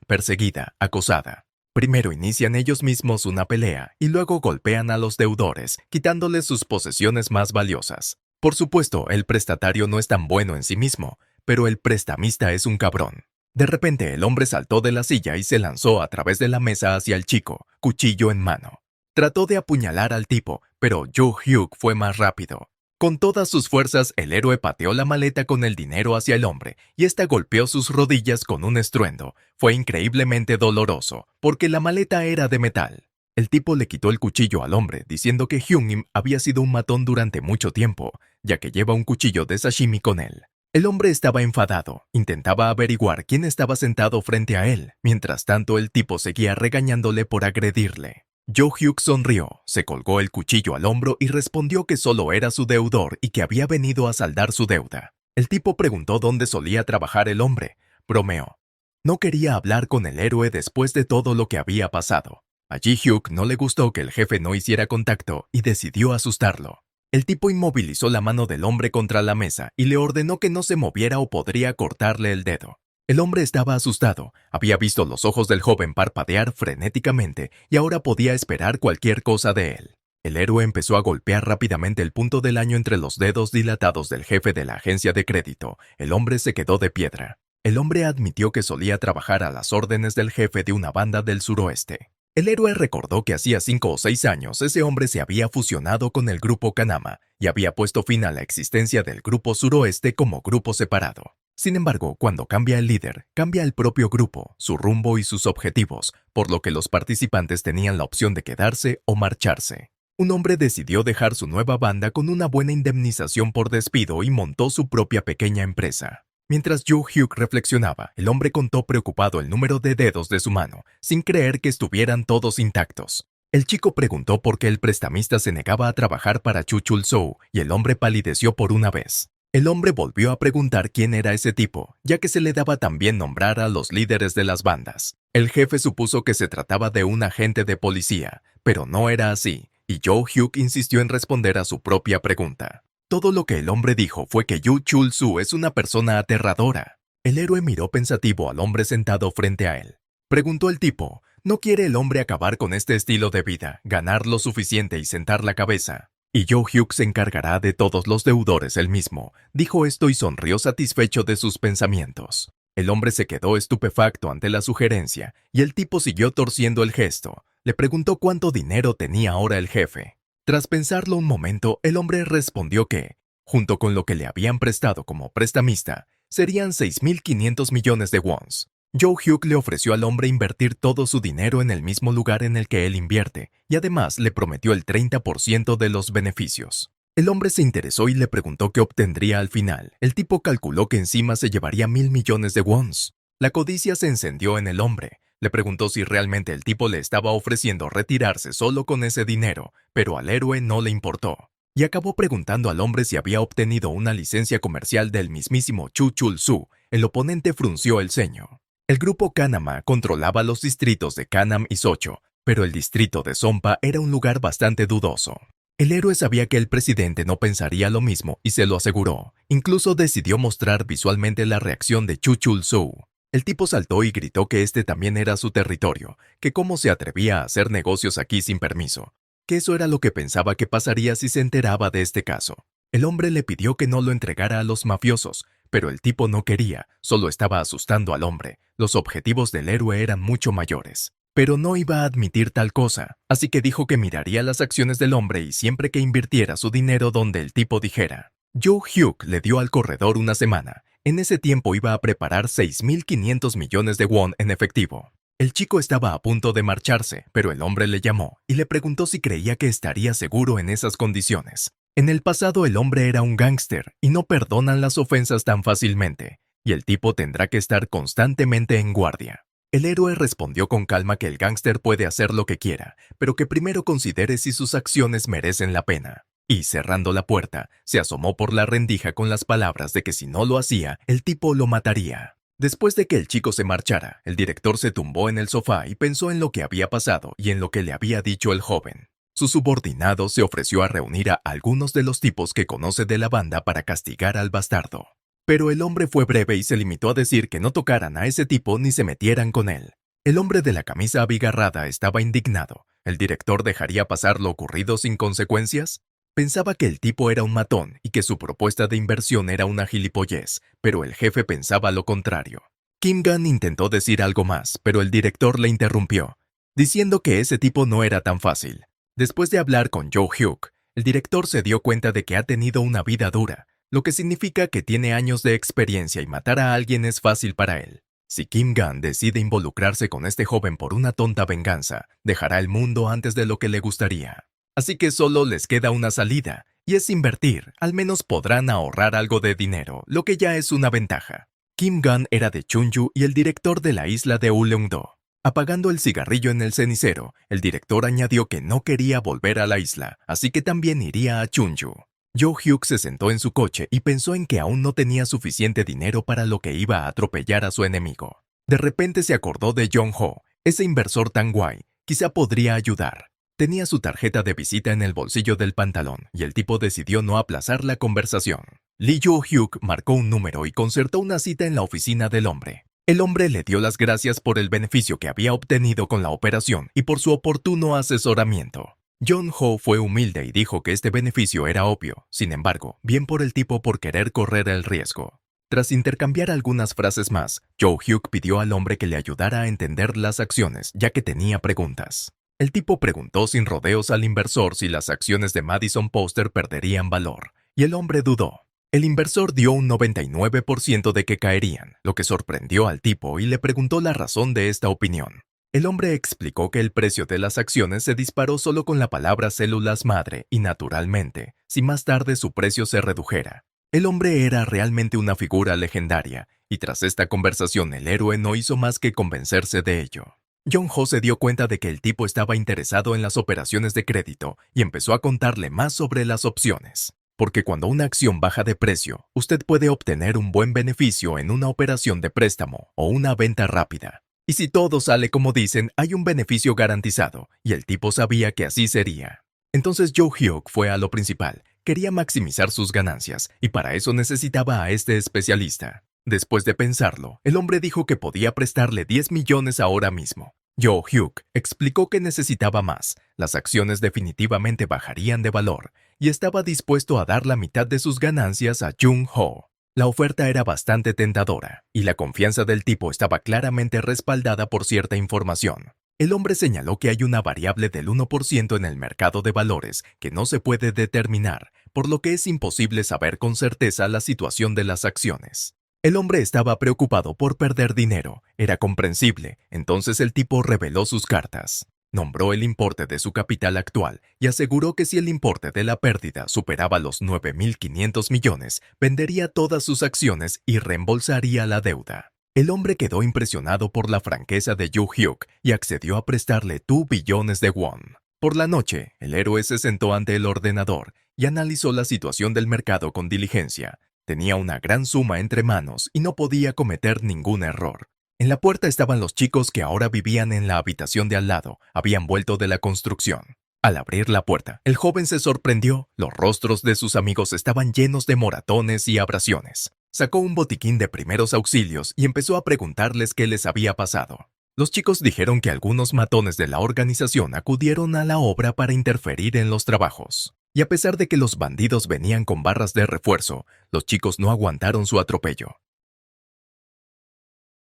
acosada. Primero inician ellos mismos una pelea y luego golpean a los deudores, quitándoles sus posesiones más valiosas. Por supuesto, el prestatario no es tan bueno en sí mismo, pero el prestamista es un cabrón. De repente, el hombre saltó de la silla y se lanzó a través de la mesa hacia el chico, cuchillo en mano. Trató de apuñalar al tipo, pero Joe Hyuk fue más rápido. Con todas sus fuerzas, el héroe pateó la maleta con el dinero hacia el hombre y ésta golpeó sus rodillas con un estruendo. Fue increíblemente doloroso, porque la maleta era de metal. El tipo le quitó el cuchillo al hombre, diciendo que Hyungim había sido un matón durante mucho tiempo, ya que lleva un cuchillo de sashimi con él. El hombre estaba enfadado, intentaba averiguar quién estaba sentado frente a él. Mientras tanto, el tipo seguía regañándole por agredirle. Joe Hyuk sonrió, se colgó el cuchillo al hombro y respondió que solo era su deudor y que había venido a saldar su deuda. El tipo preguntó dónde solía trabajar el hombre. Bromeó. No quería hablar con el héroe después de todo lo que había pasado. A Ji Hyuk no le gustó que el jefe no hiciera contacto y decidió asustarlo. El tipo inmovilizó la mano del hombre contra la mesa y le ordenó que no se moviera o podría cortarle el dedo. El hombre estaba asustado, había visto los ojos del joven parpadear frenéticamente y ahora podía esperar cualquier cosa de él. El héroe empezó a golpear rápidamente el punto del año entre los dedos dilatados del jefe de la agencia de crédito. El hombre se quedó de piedra. El hombre admitió que solía trabajar a las órdenes del jefe de una banda del suroeste. El héroe recordó que hacía 5 o 6 años ese hombre se había fusionado con el grupo Kanama y había puesto fin a la existencia del grupo suroeste como grupo separado. Sin embargo, cuando cambia el líder, cambia el propio grupo, su rumbo y sus objetivos, por lo que los participantes tenían la opción de quedarse o marcharse. Un hombre decidió dejar su nueva banda con una buena indemnización por despido y montó su propia pequeña empresa. Mientras Joe Hugh reflexionaba, el hombre contó preocupado el número de dedos de su mano, sin creer que estuvieran todos intactos. El chico preguntó por qué el prestamista se negaba a trabajar para Chu Chul Soo y el hombre palideció por una vez. El hombre volvió a preguntar quién era ese tipo, ya que se le daba también nombrar a los líderes de las bandas. El jefe supuso que se trataba de un agente de policía, pero no era así, y Joe Hugh insistió en responder a su propia pregunta. Todo lo que el hombre dijo fue que Yu Chul Soo es una persona aterradora. El héroe miró pensativo al hombre sentado frente a él. Preguntó el tipo, ¿no quiere el hombre acabar con este estilo de vida, ganar lo suficiente y sentar la cabeza? Y Joe Hugh se encargará de todos los deudores él mismo, dijo esto y sonrió satisfecho de sus pensamientos. El hombre se quedó estupefacto ante la sugerencia, y el tipo siguió torciendo el gesto. Le preguntó cuánto dinero tenía ahora el jefe. Tras pensarlo un momento, el hombre respondió que, junto con lo que le habían prestado como prestamista, serían 6.500 millones de wons. Joe Hugh le ofreció al hombre invertir todo su dinero en el mismo lugar en el que él invierte, y además le prometió el 30% de los beneficios. El hombre se interesó y le preguntó qué obtendría al final. El tipo calculó que encima se llevaría 1.000 millones de wons. La codicia se encendió en el hombre. Le preguntó si realmente el tipo le estaba ofreciendo retirarse solo con ese dinero, pero al héroe no le importó. Y acabó preguntando al hombre si había obtenido una licencia comercial del mismísimo Chu Chul Soo. El oponente frunció el ceño. El grupo Kanama controlaba los distritos de Kanam y Socho, pero el distrito de Sompa era un lugar bastante dudoso. El héroe sabía que el presidente no pensaría lo mismo y se lo aseguró. Incluso decidió mostrar visualmente la reacción de Chu Chul Soo. El tipo saltó y gritó que este también era su territorio, que cómo se atrevía a hacer negocios aquí sin permiso, que eso era lo que pensaba que pasaría si se enteraba de este caso. El hombre le pidió que no lo entregara a los mafiosos, pero el tipo no quería, solo estaba asustando al hombre. Los objetivos del héroe eran mucho mayores. Pero no iba a admitir tal cosa, así que dijo que miraría las acciones del hombre y siempre que invirtiera su dinero donde el tipo dijera. Joe Hugh le dio al corredor una semana. En ese tiempo iba a preparar 6.500 millones de won en efectivo. El chico estaba a punto de marcharse, pero el hombre le llamó y le preguntó si creía que estaría seguro en esas condiciones. En el pasado el hombre era un gángster y no perdonan las ofensas tan fácilmente, y el tipo tendrá que estar constantemente en guardia. El héroe respondió con calma que el gángster puede hacer lo que quiera, pero que primero considere si sus acciones merecen la pena. Y cerrando la puerta, se asomó por la rendija con las palabras de que si no lo hacía, el tipo lo mataría. Después de que el chico se marchara, el director se tumbó en el sofá y pensó en lo que había pasado y en lo que le había dicho el joven. Su subordinado se ofreció a reunir a algunos de los tipos que conoce de la banda para castigar al bastardo. Pero el hombre fue breve y se limitó a decir que no tocaran a ese tipo ni se metieran con él. El hombre de la camisa abigarrada estaba indignado. ¿El director dejaría pasar lo ocurrido sin consecuencias? Pensaba que el tipo era un matón y que su propuesta de inversión era una gilipollez, pero el jefe pensaba lo contrario. Kim Gun intentó decir algo más, pero el director le interrumpió, diciendo que ese tipo no era tan fácil. Después de hablar con Joe Hugh, el director se dio cuenta de que ha tenido una vida dura, lo que significa que tiene años de experiencia y matar a alguien es fácil para él. Si Kim Gun decide involucrarse con este joven por una tonta venganza, dejará el mundo antes de lo que le gustaría. Así que solo les queda una salida, y es invertir. Al menos podrán ahorrar algo de dinero, lo que ya es una ventaja. Kim Gun era de Chunju y el director de la isla de Uleungdo. Apagando el cigarrillo en el cenicero, el director añadió que no quería volver a la isla, así que también iría a Chunju. Joe Hugh se sentó en su coche y pensó en que aún no tenía suficiente dinero para lo que iba a atropellar a su enemigo. De repente se acordó de Jong Ho, ese inversor tan guay, quizá podría ayudar. Tenía su tarjeta de visita en el bolsillo del pantalón y el tipo decidió no aplazar la conversación. Lee Joo-hyuk marcó un número y concertó una cita en la oficina del hombre. El hombre le dio las gracias por el beneficio que había obtenido con la operación y por su oportuno asesoramiento. Jung-ho fue humilde y dijo que este beneficio era obvio, sin embargo, bien por el tipo por querer correr el riesgo. Tras intercambiar algunas frases más, Jo-hyuk pidió al hombre que le ayudara a entender las acciones, ya que tenía preguntas. El tipo preguntó sin rodeos al inversor si las acciones de Madison Poster perderían valor, y el hombre dudó. El inversor dio un 99% de que caerían, lo que sorprendió al tipo y le preguntó la razón de esta opinión. El hombre explicó que el precio de las acciones se disparó solo con la palabra células madre y naturalmente, si más tarde su precio se redujera. El hombre era realmente una figura legendaria, y tras esta conversación el héroe no hizo más que convencerse de ello. Jung-ho se dio cuenta de que el tipo estaba interesado en las operaciones de crédito y empezó a contarle más sobre las opciones. Porque cuando una acción baja de precio, usted puede obtener un buen beneficio en una operación de préstamo o una venta rápida. Y si todo sale como dicen, hay un beneficio garantizado, y el tipo sabía que así sería. Entonces Jo-hyuk fue a lo principal. Quería maximizar sus ganancias, y para eso necesitaba a este especialista. Después de pensarlo, el hombre dijo que podía prestarle 10 millones ahora mismo. Jo-hyuk explicó que necesitaba más, las acciones definitivamente bajarían de valor, y estaba dispuesto a dar la mitad de sus ganancias a Jung-ho. La oferta era bastante tentadora, y la confianza del tipo estaba claramente respaldada por cierta información. El hombre señaló que hay una variable del 1% en el mercado de valores que no se puede determinar, por lo que es imposible saber con certeza la situación de las acciones. El hombre estaba preocupado por perder dinero, era comprensible, entonces el tipo reveló sus cartas. Nombró el importe de su capital actual y aseguró que si el importe de la pérdida superaba los 9.500 millones, vendería todas sus acciones y reembolsaría la deuda. El hombre quedó impresionado por la franqueza de Jo-hyuk y accedió a prestarle 2 billones de won. Por la noche, el héroe se sentó ante el ordenador y analizó la situación del mercado con diligencia. Tenía una gran suma entre manos y no podía cometer ningún error. En la puerta estaban los chicos que ahora vivían en la habitación de al lado, habían vuelto de la construcción. Al abrir la puerta, el joven se sorprendió, los rostros de sus amigos estaban llenos de moratones y abrasiones. Sacó un botiquín de primeros auxilios y empezó a preguntarles qué les había pasado. Los chicos dijeron que algunos matones de la organización acudieron a la obra para interferir en los trabajos. Y a pesar de que los bandidos venían con barras de refuerzo, los chicos no aguantaron su atropello.